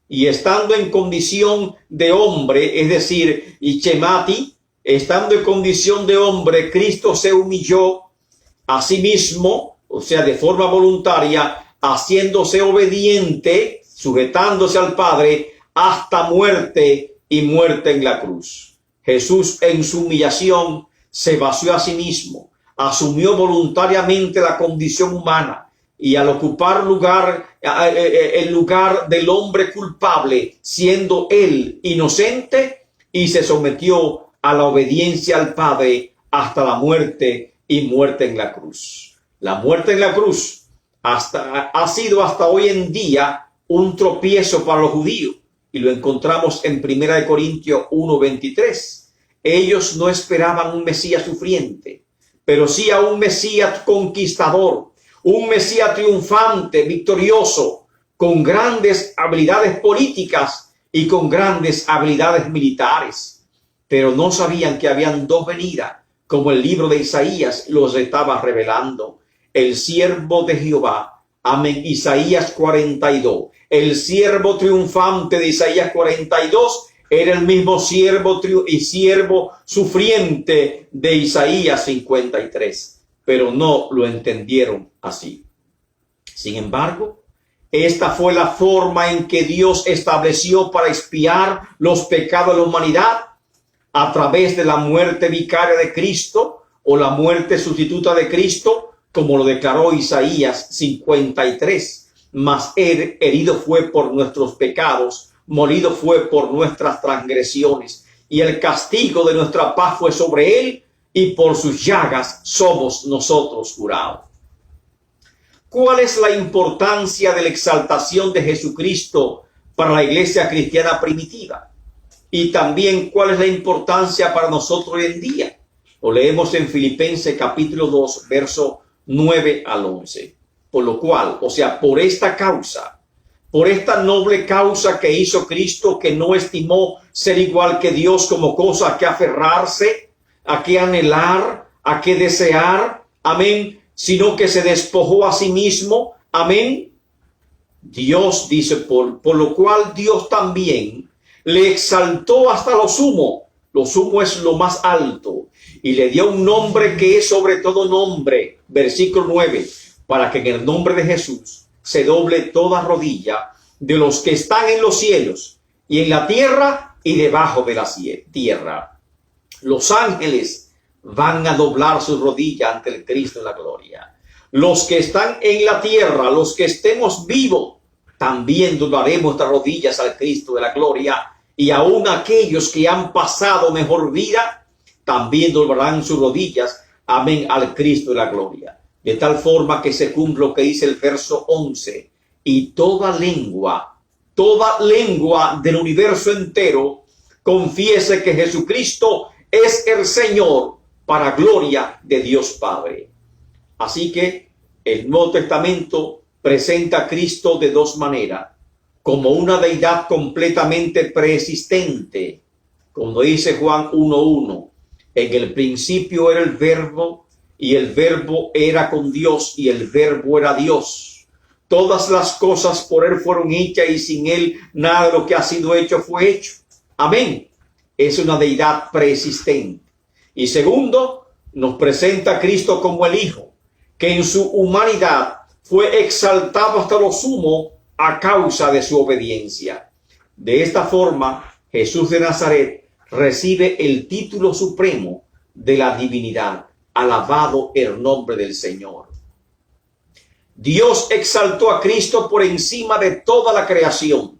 Y estando en condición de hombre, es decir, y chemati, estando en condición de hombre, Cristo se humilló a sí mismo, o sea, de forma voluntaria, haciéndose obediente, sujetándose al Padre, hasta muerte y muerte en la cruz. Jesús en su humillación se vació a sí mismo, asumió voluntariamente la condición humana, y al ocupar el lugar del hombre culpable, siendo él inocente, y se sometió a la obediencia al Padre hasta la muerte y muerte en la cruz. La muerte en la cruz ha sido hasta hoy en día un tropiezo para los judíos, y lo encontramos en 1 Corintios 1:23. Ellos no esperaban un Mesías sufriente, pero sí a un Mesías conquistador, un Mesías triunfante, victorioso, con grandes habilidades políticas y con grandes habilidades militares. Pero no sabían que habían dos venidas, como el libro de Isaías los estaba revelando. El siervo de Jehová, amén, Isaías 42. El siervo triunfante de Isaías 42 era el mismo siervo y siervo sufriente de Isaías 53. Pero no lo entendieron así. Sin embargo, esta fue la forma en que Dios estableció para expiar los pecados de la humanidad a través de la muerte vicaria de Cristo o la muerte sustituta de Cristo, como lo declaró Isaías 53. Mas él herido fue por nuestros pecados, molido fue por nuestras transgresiones, y el castigo de nuestra paz fue sobre él, y por sus llagas somos nosotros curados. ¿Cuál es la importancia de la exaltación de Jesucristo para la iglesia cristiana primitiva? Y también, ¿cuál es la importancia para nosotros hoy en día? Lo leemos en Filipenses capítulo 2, verso 9 al 11. Por lo cual, o sea, por esta causa, por esta noble causa que hizo Cristo, que no estimó ser igual que Dios como cosa a que aferrarse, a que anhelar, a que desear, amén, sino que se despojó a sí mismo, amén. Dios dice, por lo cual Dios también le exaltó hasta lo sumo es lo más alto, y le dio un nombre que es sobre todo nombre, versículo 9, para que en el nombre de Jesús se doble toda rodilla de los que están en los cielos y en la tierra y debajo de la tierra. Los ángeles van a doblar sus rodillas ante el Cristo en la gloria. Los que están en la tierra, los que estemos vivos, también doblaremos nuestras rodillas al Cristo de la gloria. Y aún aquellos que han pasado mejor vida, también doblarán sus rodillas, amén, al Cristo de la gloria. De tal forma que se cumple lo que dice el verso 11. Y toda lengua del universo entero confiese que Jesucristo es el Señor, para gloria de Dios Padre. Así que el Nuevo Testamento presenta a Cristo de dos maneras: como una deidad completamente preexistente, como dice Juan 1:1, en el principio era el Verbo, y el Verbo era con Dios, y el Verbo era Dios. Todas las cosas por él fueron hechas, y sin él nada de lo que ha sido hecho fue hecho. Amén. Es una deidad preexistente. Y segundo, nos presenta a Cristo como el Hijo, que en su humanidad fue exaltado hasta lo sumo a causa de su obediencia. De esta forma, Jesús de Nazaret recibe el título supremo de la divinidad. Alabado el nombre del Señor. Dios exaltó a Cristo por encima de toda la creación.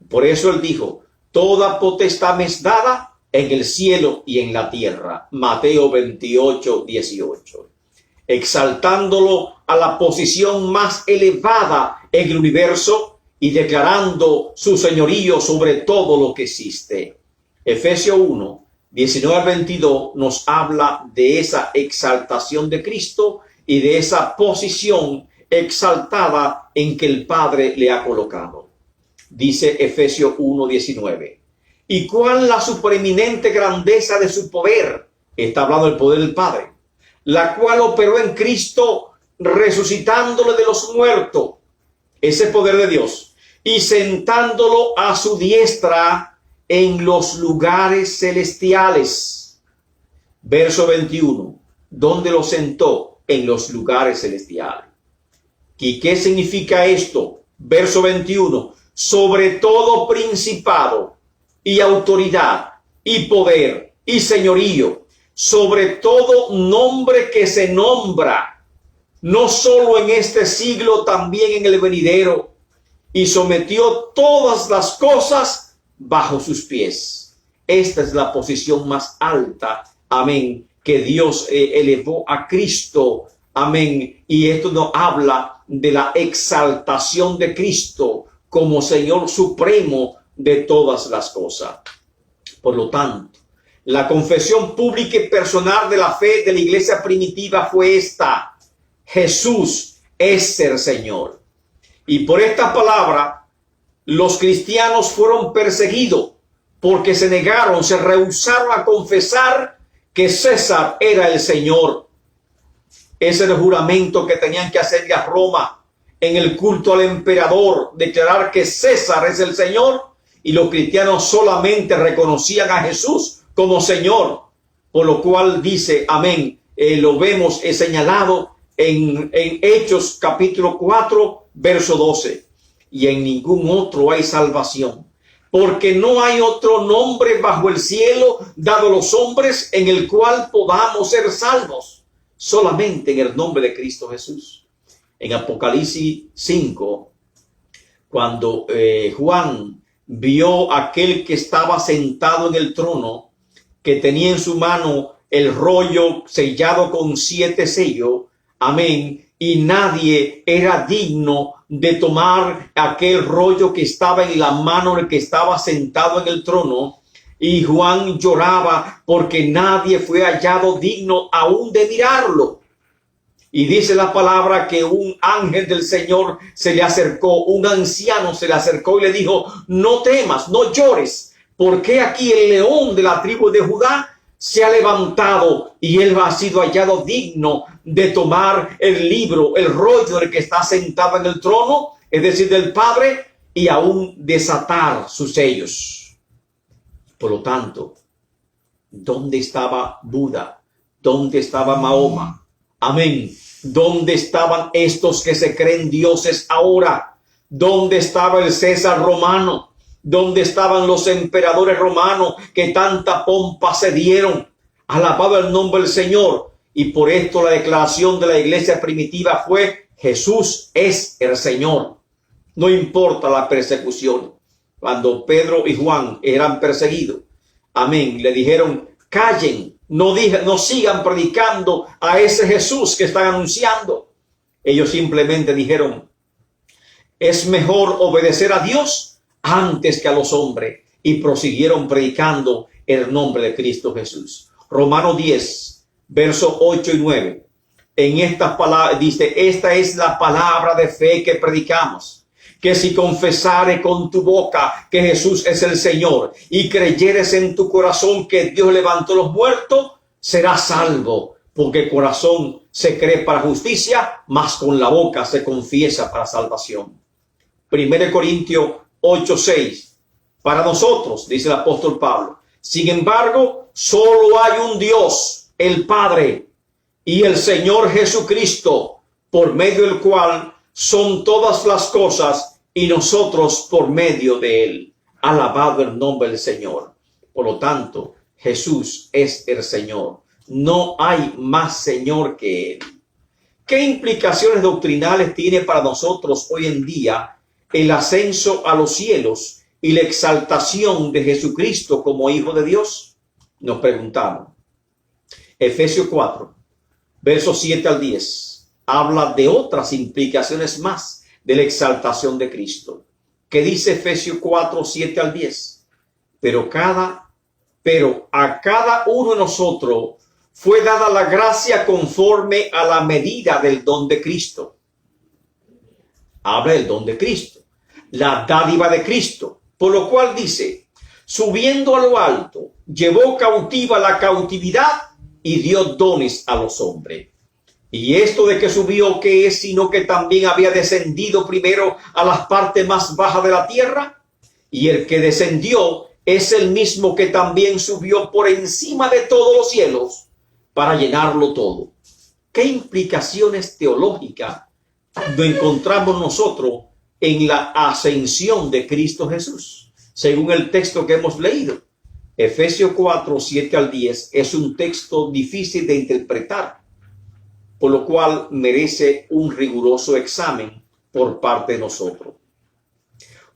Por eso él dijo, toda potestad me es dada en el cielo y en la tierra. Mateo 28, 18. Exaltándolo a la posición más elevada en el universo y declarando su señorío sobre todo lo que existe. Efesios 1, 19 al 22 nos habla de esa exaltación de Cristo y de esa posición exaltada en que el Padre le ha colocado. Dice Efesios 1, 19. ¿Y cuál la supereminente grandeza de su poder? Está hablando del poder del Padre. La cual operó en Cristo resucitándole de los muertos. Ese poder de Dios. Y sentándolo a su diestra en los lugares celestiales. Verso 21. ¿Dónde lo sentó? En los lugares celestiales. ¿Y qué significa esto? Verso 21. Sobre todo principado y autoridad y poder y señorío, sobre todo nombre que se nombra, no solo en este siglo, también en el venidero, y sometió todas las cosas bajo sus pies. Esta es la posición más alta, amén, que Dios elevó a Cristo, amén, y esto nos habla de la exaltación de Cristo como Señor supremo de todas las cosas. Por lo tanto, la confesión pública y personal de la fe de la iglesia primitiva fue esta: Jesús es el Señor. Y por esta palabra, los cristianos fueron perseguidos porque se negaron, se rehusaron a confesar que César era el Señor. Ese era el juramento que tenían que hacerle a Roma en el culto al emperador, declarar que César es el Señor, y los cristianos solamente reconocían a Jesús como Señor, por lo cual dice, amén, lo vemos señalado en Hechos capítulo 4, verso 12, y en ningún otro hay salvación, porque no hay otro nombre bajo el cielo dado a los hombres en el cual podamos ser salvos, solamente en el nombre de Cristo Jesús. En Apocalipsis 5, cuando Juan vio a aquel que estaba sentado en el trono, que tenía en su mano el rollo sellado con 7 sellos, amén, y nadie era digno de tomar aquel rollo que estaba en la mano del que estaba sentado en el trono, y Juan lloraba porque nadie fue hallado digno aún de mirarlo. Y dice la palabra que un ángel del Señor se le acercó, un anciano se le acercó y le dijo, no temas, no llores, porque aquí el león de la tribu de Judá se ha levantado y él ha sido hallado digno de tomar el libro, el rollo del que está sentado en el trono, es decir, del Padre, y aún desatar sus sellos. Por lo tanto, ¿dónde estaba Buda? ¿Dónde estaba Mahoma? Amén. ¿Dónde estaban estos que se creen dioses ahora? ¿Dónde estaba el César romano? ¿Dónde estaban los emperadores romanos que tanta pompa se dieron? Alabado el nombre del Señor. Y por esto la declaración de la iglesia primitiva fue: Jesús es el Señor. No importa la persecución. Cuando Pedro y Juan eran perseguidos, amén, le dijeron, callen. No sigan predicando a ese Jesús que están anunciando. Ellos simplemente dijeron, es mejor obedecer a Dios antes que a los hombres. Y prosiguieron predicando el nombre de Cristo Jesús. Romanos 10, versos 8 y 9. En estas palabras dice, esta es la palabra de fe que predicamos. Que si confesares con tu boca que Jesús es el Señor y creyeres en tu corazón que Dios levantó los muertos, serás salvo, porque el corazón se cree para justicia, mas con la boca se confiesa para salvación. 1 Corintios 8:6. Para nosotros, dice el apóstol Pablo, sin embargo, solo hay un Dios, el Padre, y el Señor Jesucristo, por medio del cual son todas las cosas y nosotros por medio de él. Alabado el nombre del Señor. Por lo tanto, Jesús es el Señor. No hay más Señor que Él. ¿Qué implicaciones doctrinales tiene para nosotros hoy en día el ascenso a los cielos y la exaltación de Jesucristo como Hijo de Dios? Nos preguntamos. Efesios 4, versos 7 al 10, habla de otras implicaciones más de la exaltación de Cristo. ¿Qué dice Efesios 4, 7 al 10? Pero a cada uno de nosotros fue dada la gracia conforme a la medida del don de Cristo. Habla del don de Cristo, la dádiva de Cristo, por lo cual dice, subiendo a lo alto, llevó cautiva la cautividad y dio dones a los hombres. Y esto de que subió, ¿qué es? Sino que también había descendido primero a las partes más bajas de la tierra. Y el que descendió es el mismo que también subió por encima de todos los cielos para llenarlo todo. ¿Qué implicaciones teológicas nos encontramos nosotros en la ascensión de Cristo Jesús? Según el texto que hemos leído, Efesios 4, 7 al 10 es un texto difícil de interpretar, por lo cual merece un riguroso examen por parte de nosotros.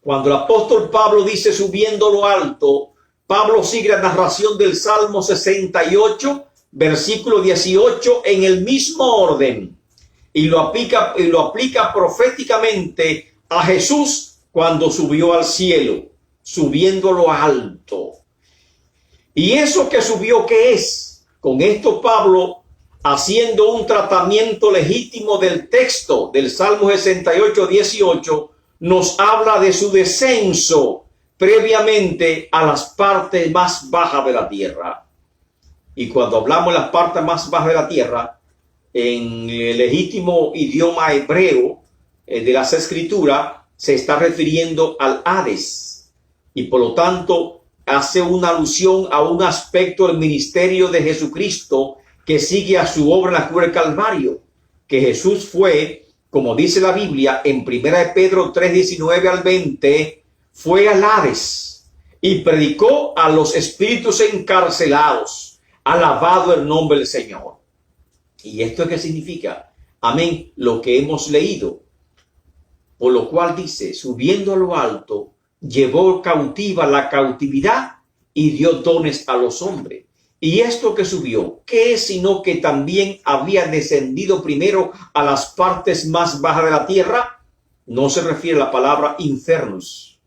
Cuando el apóstol Pablo dice subiendo lo alto, Pablo sigue la narración del Salmo 68, versículo 18, en el mismo orden, y lo aplica proféticamente a Jesús cuando subió al cielo, subiendo lo alto. ¿Y eso que subió qué es? Con esto Pablo, haciendo un tratamiento legítimo del texto del Salmo 68, 18, nos habla de su descenso previamente a las partes más bajas de la tierra. Y cuando hablamos de las partes más bajas de la tierra, en el legítimo idioma hebreo de las Escrituras, se está refiriendo al Hades. Y por lo tanto, hace una alusión a un aspecto del ministerio de Jesucristo que sigue a su obra en la cruz del Calvario, que Jesús fue, como dice la Biblia en 1 Pedro 3, 19 al 20, fue al Hades y predicó a los espíritus encarcelados. Alabado el nombre del Señor. ¿Y esto qué significa? Amén, lo que hemos leído. Por lo cual dice, subiendo a lo alto, llevó cautiva la cautividad y dio dones a los hombres. Y esto que subió, ¿qué es sino que también había descendido primero a las partes más bajas de la tierra? No se refiere a la palabra infernus,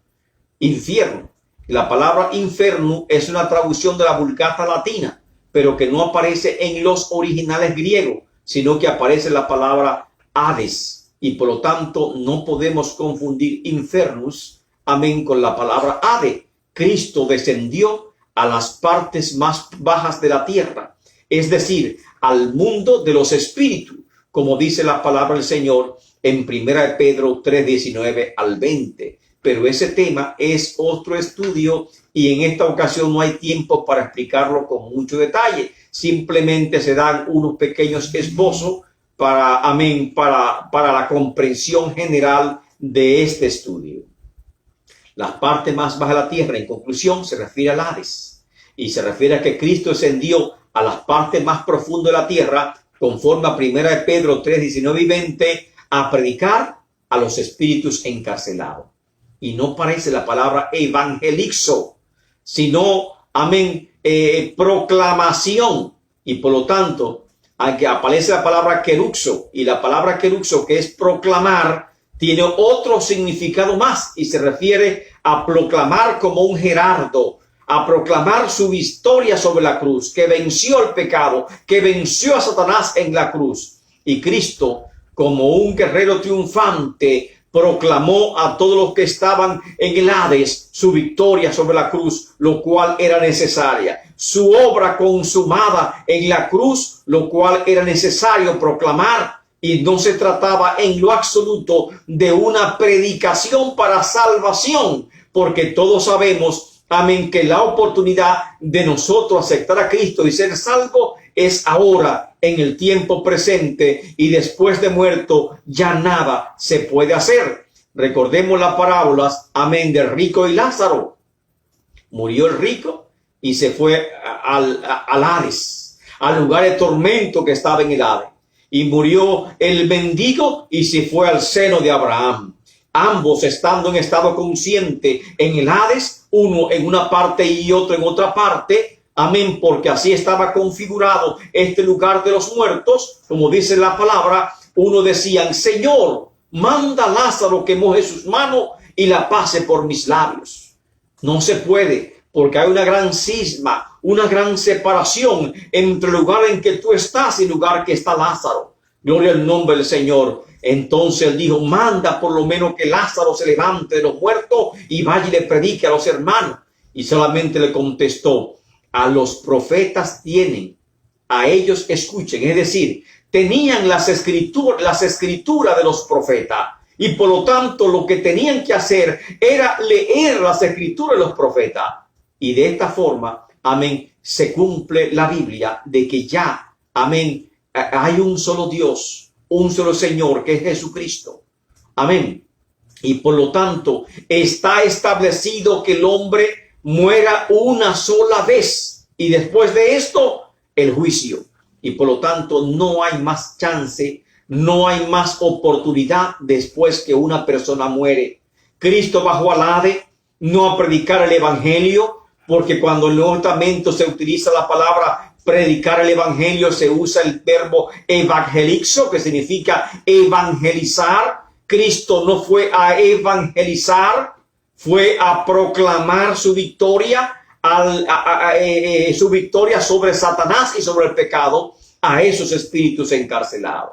infierno. La palabra inferno es una traducción de la Vulgata latina, pero que no aparece en los originales griegos, sino que aparece la palabra Hades. Y por lo tanto no podemos confundir infernus, amén, con la palabra Hades. Cristo descendió a las partes más bajas de la tierra, es decir, al mundo de los espíritus, como dice la palabra del Señor en 1 Pedro 3, 19 al 20. Pero ese tema es otro estudio y en esta ocasión no hay tiempo para explicarlo con mucho detalle. Simplemente se dan unos pequeños esbozos para la comprensión general de este estudio. La parte más baja de la tierra, en conclusión, se refiere al Hades y se refiere a que Cristo descendió a las partes más profundas de la tierra, conforme a 1 Pedro 3, 19 y 20, a predicar a los espíritus encarcelados. Y no parece la palabra evangelizo, sino, amén, proclamación. Y por lo tanto, aunque aparece la palabra queruxo, y la palabra queruxo, que es proclamar, tiene otro significado más y se refiere a proclamar como un gerardo, a proclamar su victoria sobre la cruz, que venció el pecado, que venció a Satanás en la cruz. Y Cristo, como un guerrero triunfante, proclamó a todos los que estaban en el Hades su victoria sobre la cruz, lo cual era necesaria. Su obra consumada en la cruz, lo cual era necesario proclamar. Y no se trataba en lo absoluto de una predicación para salvación, porque todos sabemos, amén, que la oportunidad de nosotros aceptar a Cristo y ser salvo es ahora, en el tiempo presente, y después de muerto ya nada se puede hacer. Recordemos las parábolas, amén, del rico y Lázaro. Murió el rico y se fue al Hades, al lugar de tormento que estaba en el Hades. Y murió el mendigo y se fue al seno de Abraham. Ambos estando en estado consciente en el Hades, uno en una parte y otro en otra parte. Amén, porque así estaba configurado este lugar de los muertos. Como dice la palabra, uno decían: Señor, manda a Lázaro que moje sus manos y la pase por mis labios. No se puede, porque hay una gran cisma, una gran separación entre el lugar en que tú estás y el lugar que está Lázaro. Gloria al nombre del Señor. Entonces él dijo: manda por lo menos que Lázaro se levante de los muertos y vaya y le predique a los hermanos. Y solamente le contestó: a los profetas tienen, a ellos escuchen. Es decir, tenían las escrituras de los profetas. Y por lo tanto lo que tenían que hacer era leer las escrituras de los profetas. Y de esta forma, amén, se cumple la Biblia de que ya, amén, hay un solo Dios, un solo Señor, que es Jesucristo. Amén. Y por lo tanto está establecido que el hombre muera una sola vez. Y después de esto, el juicio. Y por lo tanto no hay más chance, no hay más oportunidad después que una persona muere. Cristo bajó al Hades no a predicar el evangelio, porque cuando en el Nuevo Testamento se utiliza la palabra predicar el evangelio, se usa el verbo evangelizo, que significa evangelizar. Cristo no fue a evangelizar, fue a proclamar su victoria, su victoria sobre Satanás y sobre el pecado, a esos espíritus encarcelados.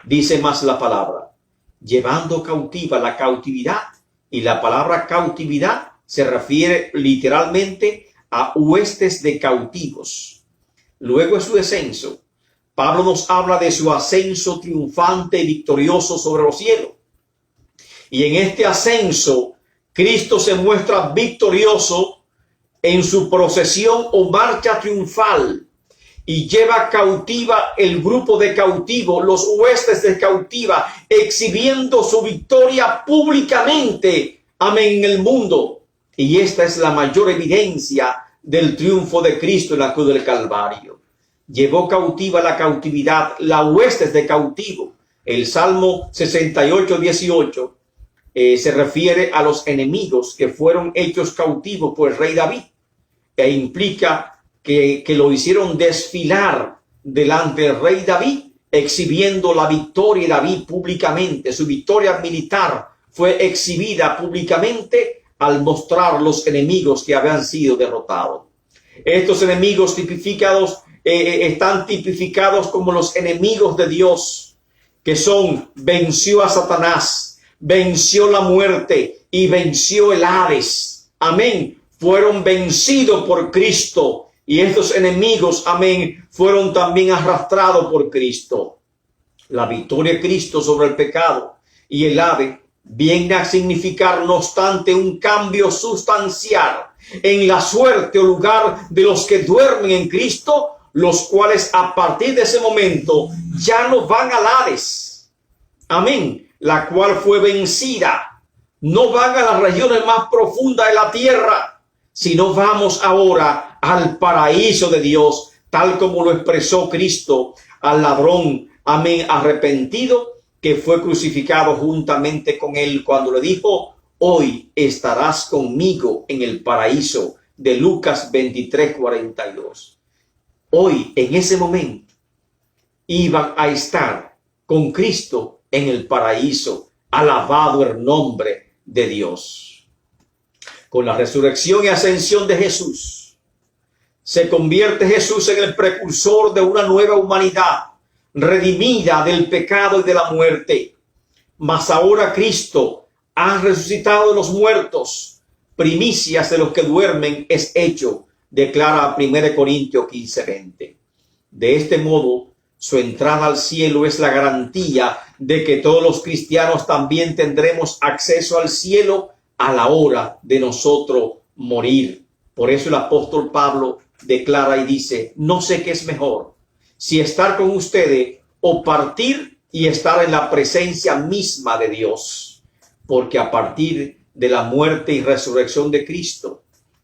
Dice más la palabra: llevando cautiva la cautividad. Y la palabra cautividad se refiere literalmente a huestes de cautivos. Luego de su descenso, Pablo nos habla de su ascenso triunfante y victorioso sobre los cielos. Y en este ascenso, Cristo se muestra victorioso en su procesión o marcha triunfal y lleva cautiva el grupo de cautivos, los huestes de cautiva, exhibiendo su victoria públicamente, amén, en el mundo. Y esta es la mayor evidencia del triunfo de Cristo en la cruz del Calvario. Llevó cautiva la cautividad, las huestes de cautivo. El Salmo 68, 18 se refiere a los enemigos que fueron hechos cautivos por el rey David, e implica que lo hicieron desfilar delante del rey David, exhibiendo la victoria de David públicamente. Su victoria militar fue exhibida públicamente al mostrar los enemigos que habían sido derrotados. Estos enemigos tipificados están tipificados como los enemigos de Dios, que son: venció a Satanás, venció la muerte y venció el Hades. Amén. Fueron vencidos por Cristo. Y estos enemigos, amén, fueron también arrastrados por Cristo. La victoria de Cristo sobre el pecado y el Hades viene a significar, no obstante, un cambio sustancial en la suerte o lugar de los que duermen en Cristo, los cuales a partir de ese momento ya no van al Hades. Amén. La cual fue vencida. No van a las regiones más profundas de la tierra, sino vamos ahora al paraíso de Dios, tal como lo expresó Cristo al ladrón, amén, arrepentido, que fue crucificado juntamente con él, cuando le dijo: hoy estarás conmigo en el paraíso, de Lucas 23, 42. Hoy, en ese momento, iban a estar con Cristo en el paraíso. Alabado el nombre de Dios. Con la resurrección y ascensión de Jesús, se convierte Jesús en el precursor de una nueva humanidad, redimida del pecado y de la muerte. Mas ahora Cristo ha resucitado de los muertos, primicias de los que duermen es hecho, declara 1 Corintios 15:20. De este modo, su entrada al cielo es la garantía de que todos los cristianos también tendremos acceso al cielo a la hora de nosotros morir. Por eso el apóstol Pablo declara y dice: no sé qué es mejor, si estar con ustedes o partir y estar en la presencia misma de Dios. Porque a partir de la muerte y resurrección de Cristo,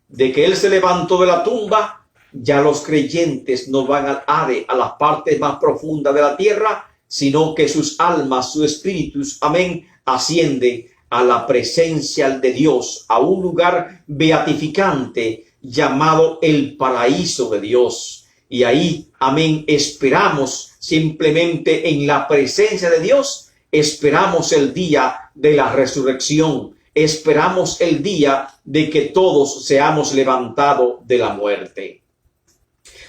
de que Él se levantó de la tumba, ya los creyentes no van al Hades, a las partes más profundas de la tierra, sino que sus almas, sus espíritus, amén, ascienden a la presencia de Dios, a un lugar beatificante llamado el paraíso de Dios. Y ahí, amén, esperamos simplemente en la presencia de Dios, esperamos el día de la resurrección, esperamos el día de que todos seamos levantados de la muerte.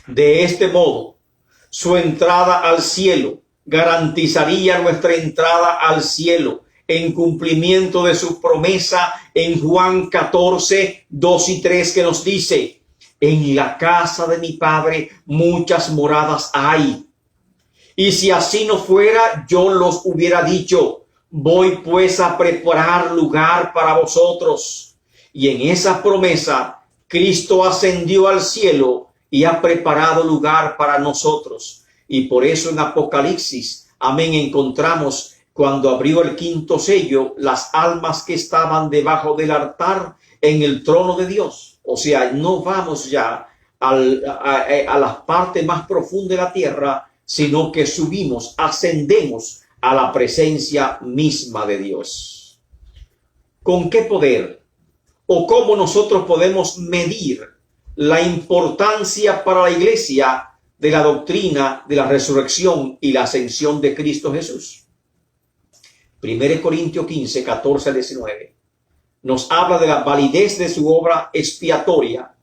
De este modo, su entrada al cielo garantizaría nuestra entrada al cielo en cumplimiento de su promesa en Juan 14, 2 y 3, que nos dice: en la casa de mi Padre muchas moradas hay. Y si así no fuera, yo los hubiera dicho, voy pues a preparar lugar para vosotros. Y en esa promesa, Cristo ascendió al cielo y ha preparado lugar para nosotros. Y por eso en Apocalipsis, amén, encontramos cuando abrió el quinto sello, las almas que estaban debajo del altar en el trono de Dios. O sea, no vamos ya a las partes más profundas de la tierra, sino que subimos, ascendemos a la presencia misma de Dios. ¿Con qué poder o cómo nosotros podemos medir la importancia para la iglesia de la doctrina de la resurrección y la ascensión de Cristo Jesús? 1 Corintios 15, 14 al 19 nos habla de la validez de su obra expiatoria,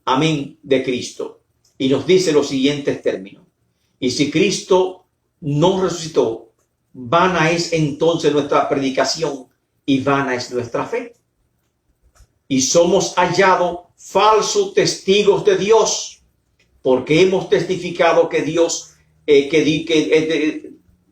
amén, de Cristo, y nos dice los siguientes términos: y si Cristo no resucitó, vana es entonces nuestra predicación y vana es nuestra fe, y somos hallados falsos testigos de Dios, porque hemos testificado que Dios,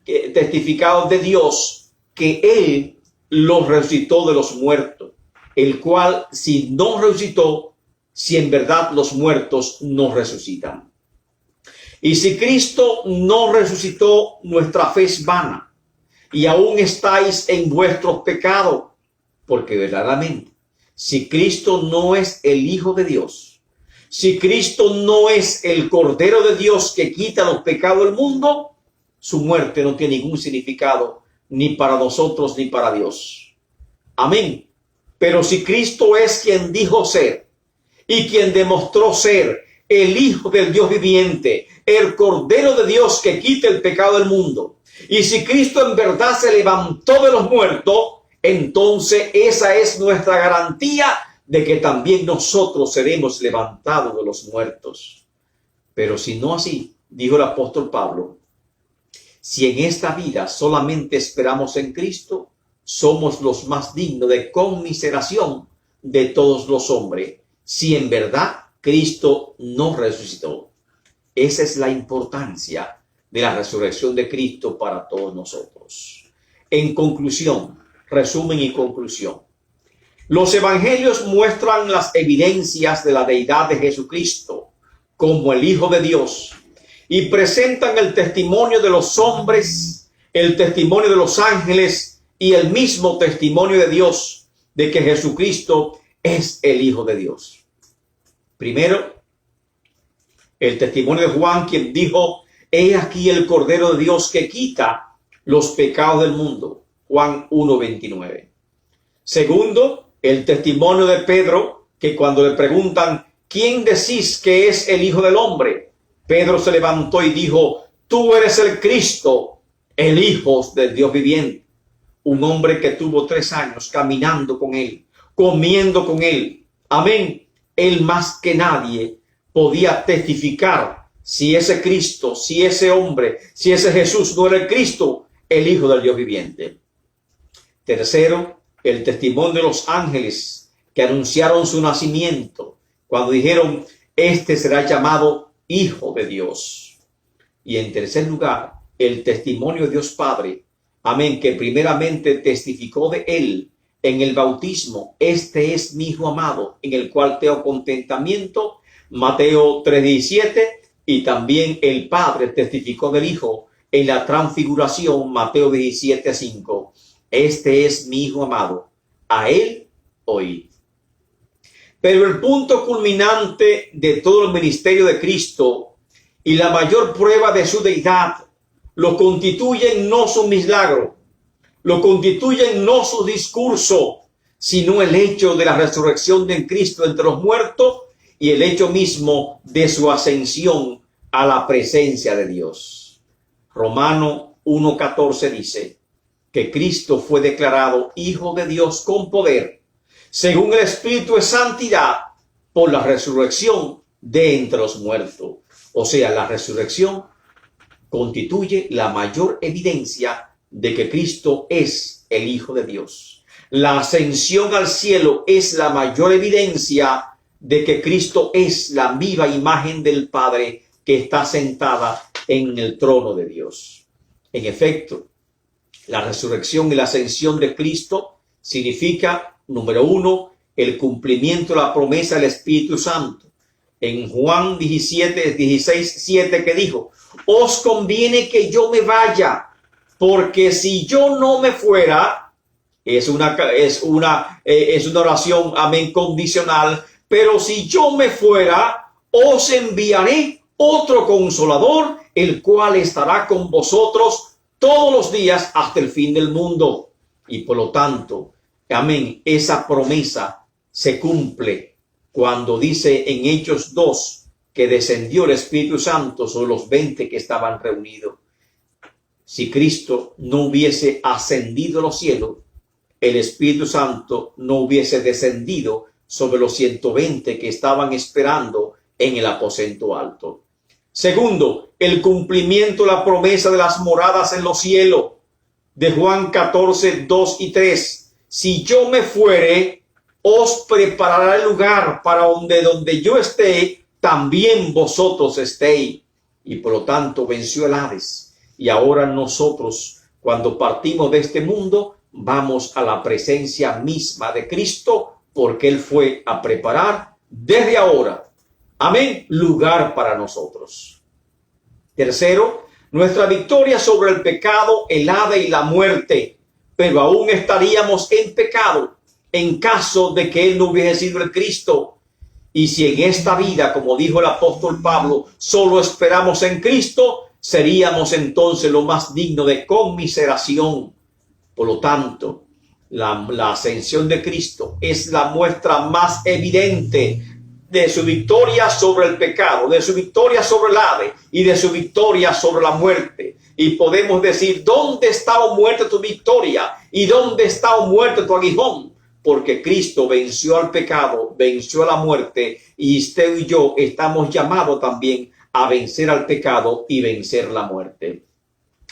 testificado de Dios que Él los resucitó de los muertos, el cual si no resucitó, si en verdad los muertos no resucitan. Y si Cristo no resucitó, nuestra fe es vana, y aún estáis en vuestros pecados, porque verdaderamente, si Cristo no es el Hijo de Dios, si Cristo no es el Cordero de Dios que quita los pecados del mundo, su muerte no tiene ningún significado, ni para nosotros ni para Dios. Amén. Pero si Cristo es quien dijo ser y quien demostró ser el Hijo del Dios viviente, el Cordero de Dios que quita el pecado del mundo, y si Cristo en verdad se levantó de los muertos, entonces esa es nuestra garantía de que también nosotros seremos levantados de los muertos. Pero si no así, dijo el apóstol Pablo, si en esta vida solamente esperamos en Cristo, somos los más dignos de conmiseración de todos los hombres, si en verdad Cristo no resucitó. Esa es la importancia de la resurrección de Cristo para todos nosotros. En conclusión, resumen y conclusión. Los evangelios muestran las evidencias de la deidad de Jesucristo como el Hijo de Dios y presentan el testimonio de los hombres, el testimonio de los ángeles y el mismo testimonio de Dios de que Jesucristo es el Hijo de Dios. Primero, el testimonio de Juan, quien dijo, he aquí el Cordero de Dios que quita los pecados del mundo. Juan 1:29. Segundo, el testimonio de Pedro, que cuando le preguntan, ¿quién decís que es el Hijo del Hombre? Pedro se levantó y dijo, tú eres el Cristo, el Hijo del Dios viviente. Un hombre que tuvo 3 años caminando con él, comiendo con él. Amén. Él más que nadie podía testificar si ese Cristo, si ese hombre, si ese Jesús no era el Cristo, el Hijo del Dios viviente. Tercero, el testimonio de los ángeles que anunciaron su nacimiento cuando dijeron, este será llamado Hijo de Dios. Y en tercer lugar, el testimonio de Dios Padre, amén, que primeramente testificó de él en el bautismo, este es mi Hijo amado, en el cual tengo contentamiento, Mateo 3:17, y también el Padre testificó del Hijo en la transfiguración, Mateo 17:5. Este es mi Hijo amado, a él oíd. Pero el punto culminante de todo el ministerio de Cristo y la mayor prueba de su deidad lo constituyen no su milagro, lo constituyen no su discurso, sino el hecho de la resurrección de Cristo entre los muertos y el hecho mismo de su ascensión a la presencia de Dios. Romano 1:14 dice que Cristo fue declarado Hijo de Dios con poder, según el Espíritu de Santidad, por la resurrección de entre los muertos. O sea, la resurrección constituye la mayor evidencia de que Cristo es el Hijo de Dios. La ascensión al cielo es la mayor evidencia de que Cristo es la viva imagen del Padre que está sentada en el trono de Dios. En efecto, la resurrección y la ascensión de Cristo significa, número uno, el cumplimiento de la promesa del Espíritu Santo. En Juan 16:7 que dijo: os conviene que yo me vaya, porque si yo no me fuera, es una oración, amén, condicional, pero si yo me fuera, os enviaré otro consolador, el cual estará con vosotros todos los días hasta el fin del mundo. Y por lo tanto, amén, esa promesa se cumple cuando dice en Hechos 2 que descendió el Espíritu Santo sobre los 20 que estaban reunidos. Si Cristo no hubiese ascendido a los cielos, el Espíritu Santo no hubiese descendido sobre los 120 que estaban esperando en el aposento alto. Segundo, el cumplimiento de la promesa de las moradas en los cielos, de Juan 14:2 y 3. Si yo me fuere, os preparará el lugar para donde yo esté, también vosotros estéis. Y por lo tanto venció el Hades. Y ahora nosotros, cuando partimos de este mundo, vamos a la presencia misma de Cristo, porque Él fue a preparar desde ahora, amén, lugar para nosotros. Tercero, nuestra victoria sobre el pecado, el Hades y la muerte, pero aún estaríamos en pecado en caso de que Él no hubiese sido el Cristo. Y si en esta vida, como dijo el apóstol Pablo, solo esperamos en Cristo, seríamos entonces lo más digno de conmiseración. Por lo tanto, la ascensión de Cristo es la muestra más evidente de su victoria sobre el pecado, de su victoria sobre el Hades y de su victoria sobre la muerte. Y podemos decir: ¿dónde está, oh muerte, tu victoria? ¿Y dónde está, oh muerte, tu aguijón? Porque Cristo venció al pecado, venció a la muerte, y usted y yo estamos llamados también a vencer al pecado y vencer la muerte.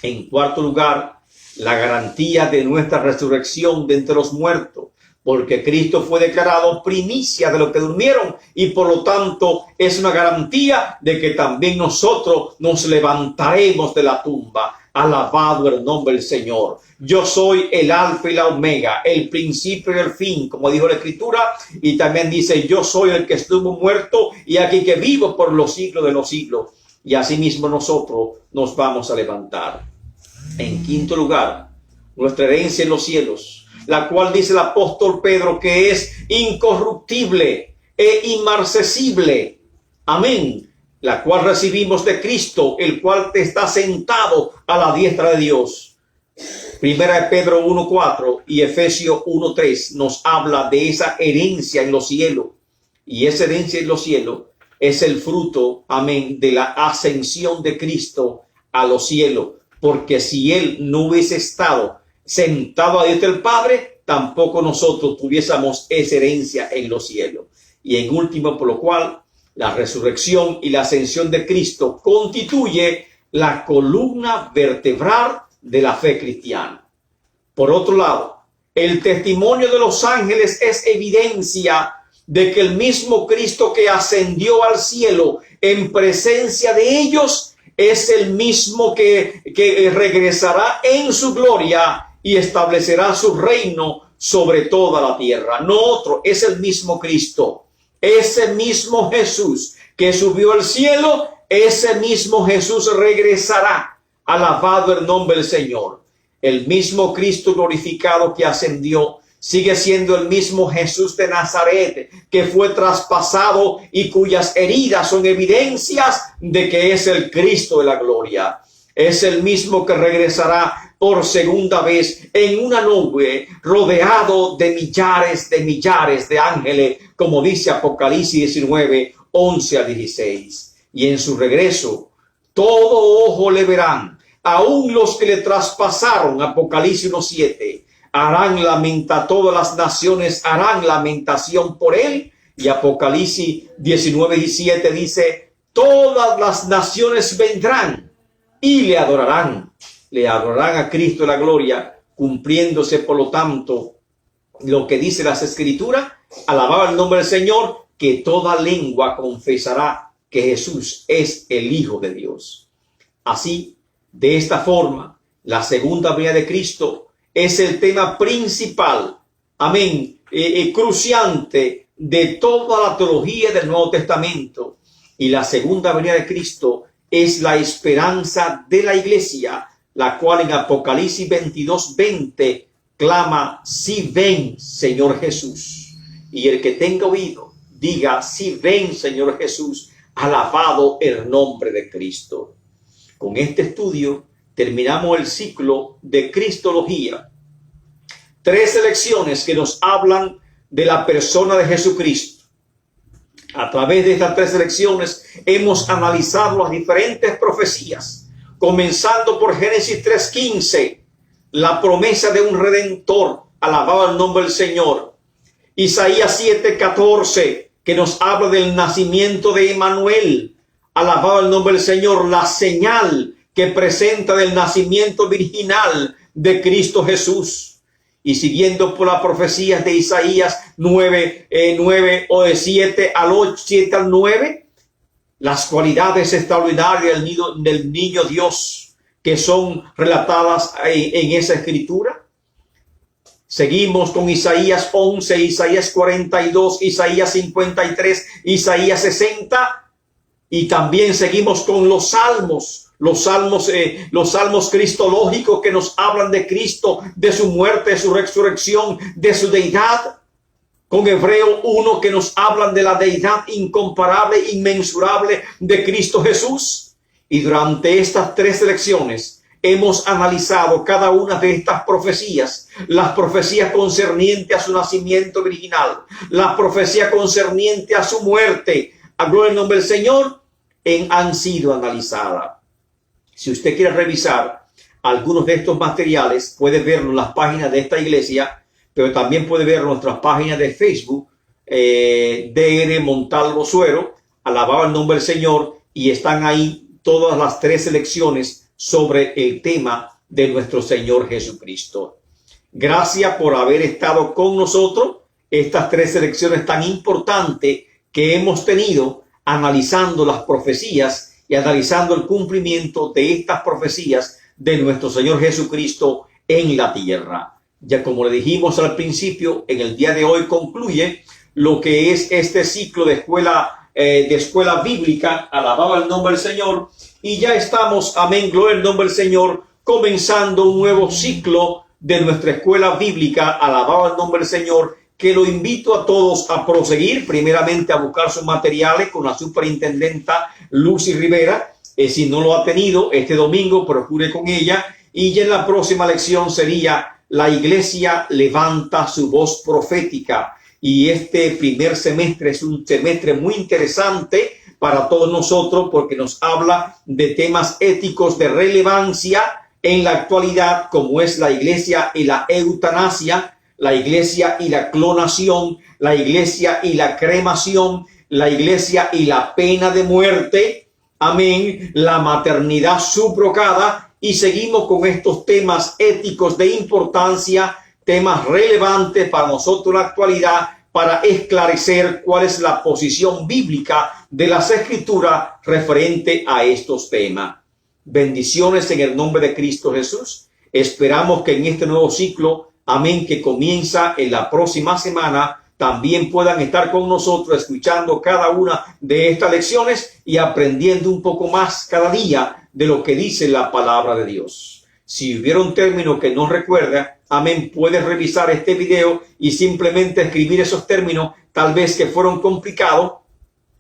En cuarto lugar, la garantía de nuestra resurrección de entre los muertos, porque Cristo fue declarado primicia de los que durmieron, y por lo tanto es una garantía de que también nosotros nos levantaremos de la tumba. Alabado el nombre del Señor. Yo soy el alfa y la omega, el principio y el fin, como dijo la Escritura, y también dice: yo soy el que estuvo muerto y aquí que vivo por los siglos de los siglos. Y asimismo nosotros nos vamos a levantar. En quinto lugar, nuestra herencia en los cielos, la cual dice el apóstol Pedro que es incorruptible e inmarcesible. Amén. La cual recibimos de Cristo, el cual está sentado a la diestra de Dios. Primera de Pedro 1:4 y Efesios 1:3 nos habla de esa herencia en los cielos. Y esa herencia en los cielos es el fruto, amén, de la ascensión de Cristo a los cielos. Porque si Él no hubiese estado sentado a diestra del Padre, tampoco nosotros tuviésemos esa herencia en los cielos. Y en último, por lo cual, la resurrección y la ascensión de Cristo constituye la columna vertebral de la fe cristiana. Por otro lado, el testimonio de los ángeles es evidencia de que el mismo Cristo que ascendió al cielo en presencia de ellos es el mismo que regresará en su gloria y establecerá su reino sobre toda la tierra. No otro, es el mismo Cristo. Ese mismo Jesús que subió al cielo, ese mismo Jesús regresará. Alabado el nombre del Señor. El mismo Cristo glorificado que ascendió sigue siendo el mismo Jesús de Nazaret, que fue traspasado y cuyas heridas son evidencias de que es el Cristo de la gloria. Es el mismo que regresará por segunda vez en una nube, rodeado de millares de ángeles, como dice Apocalipsis 19, 11 a 16. Y en su regreso, todo ojo le verán, aun los que le traspasaron, Apocalipsis 1:7, harán todas las naciones harán lamentación por él. Y Apocalipsis 19:17 dice, todas las naciones vendrán y le adorarán a Cristo de la gloria, cumpliéndose por lo tanto lo que dice las Escrituras, alabado el nombre del Señor, que toda lengua confesará que Jesús es el Hijo de Dios. Así, de esta forma, la segunda venida de Cristo es el tema principal, amén, cruciante de toda la teología del Nuevo Testamento. Y la segunda venida de Cristo es la esperanza de la iglesia, la cual en Apocalipsis 22:20 clama, sí ven, Señor Jesús. Y el que tenga oído, diga, sí ven, Señor Jesús, alabado el nombre de Cristo. Con este estudio terminamos el ciclo de Cristología. 3 lecciones que nos hablan de la persona de Jesucristo. A través de estas 3 lecciones hemos analizado las diferentes profecías, comenzando por Génesis 3:15, la promesa de un redentor, alabado el nombre del Señor. Isaías 7:14, que nos habla del nacimiento de Emmanuel, alabado el nombre del Señor, la señal que presenta del nacimiento virginal de Cristo Jesús. Y siguiendo por las profecías de Isaías 9 o de 7 al 9, las cualidades extraordinarias del niño Dios que son relatadas en esa escritura. Seguimos con Isaías 11, Isaías 42, Isaías 53, Isaías 60, y también seguimos con los salmos cristológicos que nos hablan de Cristo, de su muerte, de su resurrección, de su deidad. Con Hebreo 1 que nos hablan de la deidad incomparable, inmensurable de Cristo Jesús. Y durante estas 3 lecciones hemos analizado cada una de estas profecías, las profecías concernientes a su nacimiento virginal, la profecía concerniente a su muerte, a gloria del nombre del Señor, han sido analizadas. Si usted quiere revisar algunos de estos materiales, puede verlo en las páginas de esta iglesia, pero también puede ver nuestras páginas de Facebook, DR Montalvo Suero, alabado el nombre del Señor, y están ahí todas las 3 lecciones sobre el tema de nuestro Señor Jesucristo. Gracias por haber estado con nosotros. Estas 3 lecciones tan importantes que hemos tenido analizando las profecías y analizando el cumplimiento de estas profecías de nuestro Señor Jesucristo en la tierra. Ya como le dijimos al principio, en el día de hoy concluye lo que es este ciclo de escuela bíblica, alabado el nombre del Señor, y ya estamos, amén, gloria al nombre del Señor, comenzando un nuevo ciclo de nuestra escuela bíblica, alabado el nombre del Señor, que lo invito a todos a proseguir, primeramente a buscar sus materiales con la superintendenta Lucy Rivera. Si no lo ha tenido este domingo, procure con ella. Y ya en la próxima lección sería la iglesia levanta su voz profética. Y este primer semestre es un semestre muy interesante para todos nosotros porque nos habla de temas éticos de relevancia en la actualidad, como es la iglesia y la eutanasia, la iglesia y la clonación, la iglesia y la cremación, la iglesia y la pena de muerte, amén, la maternidad subrogada, y seguimos con estos temas éticos de importancia, temas relevantes para nosotros en la actualidad, para esclarecer cuál es la posición bíblica de las Escrituras referente a estos temas. Bendiciones en el nombre de Cristo Jesús. Esperamos que en este nuevo ciclo, amén, que comienza en la próxima semana, también puedan estar con nosotros escuchando cada una de estas lecciones y aprendiendo un poco más cada día de lo que dice la palabra de Dios. Si hubiera un término que no recuerda, amén, puedes revisar este video y simplemente escribir esos términos, tal vez que fueron complicados,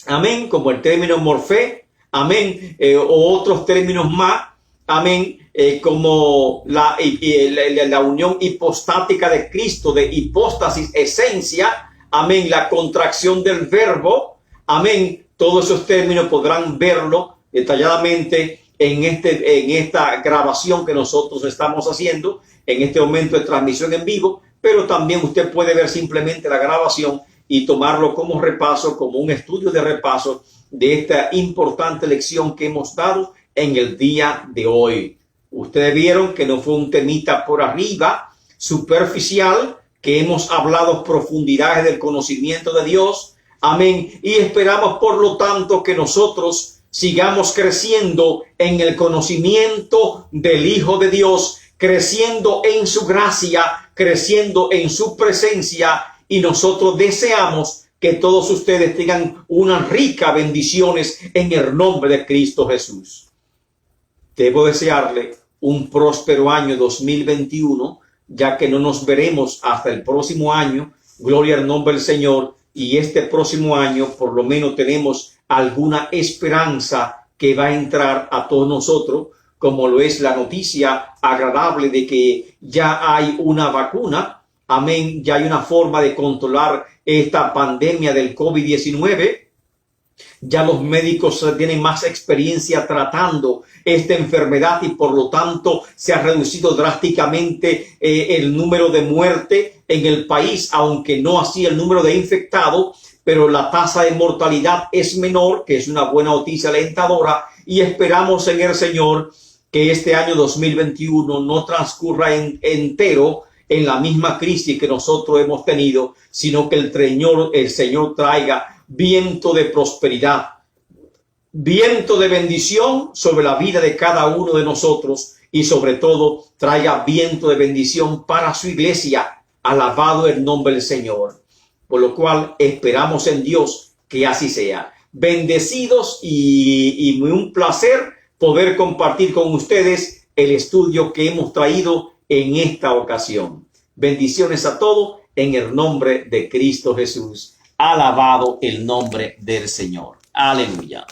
amén, como el término morfé, amén, o otros términos más, amén, como la unión hipostática de Cristo, de hipóstasis, esencia, amén, la contracción del verbo, amén. Todos esos términos podrán verlo detalladamente en esta grabación que nosotros estamos haciendo en este momento de transmisión en vivo, pero también usted puede ver simplemente la grabación y tomarlo como repaso, como un estudio de repaso de esta importante lección que hemos dado en el día de hoy. Ustedes vieron que no fue un temita por arriba, superficial, que hemos hablado profundidades del conocimiento de Dios. Amén. Y esperamos, por lo tanto, que nosotros sigamos creciendo en el conocimiento del Hijo de Dios, creciendo en su gracia, creciendo en su presencia. Y nosotros deseamos que todos ustedes tengan unas ricas bendiciones en el nombre de Cristo Jesús. Debo desearle un próspero año 2021, ya que no nos veremos hasta el próximo año. Gloria al nombre del Señor. Y este próximo año por lo menos tenemos alguna esperanza que va a entrar a todos nosotros, como lo es la noticia agradable de que ya hay una vacuna. Amén. Ya hay una forma de controlar esta pandemia del COVID-19. Ya los médicos tienen más experiencia tratando esta enfermedad y por lo tanto se ha reducido drásticamente el número de muertes en el país, aunque no así el número de infectados, pero la tasa de mortalidad es menor, que es una buena noticia alentadora, y esperamos en el Señor que este año 2021 no transcurra entero en la misma crisis que nosotros hemos tenido, sino que el Señor traiga viento de prosperidad, viento de bendición sobre la vida de cada uno de nosotros y sobre todo traiga viento de bendición para su iglesia. Alabado el nombre del Señor. Por lo cual esperamos en Dios que así sea. Bendecidos y un placer poder compartir con ustedes el estudio que hemos traído en esta ocasión. Bendiciones a todos en el nombre de Cristo Jesús. Alabado el nombre del Señor. Aleluya.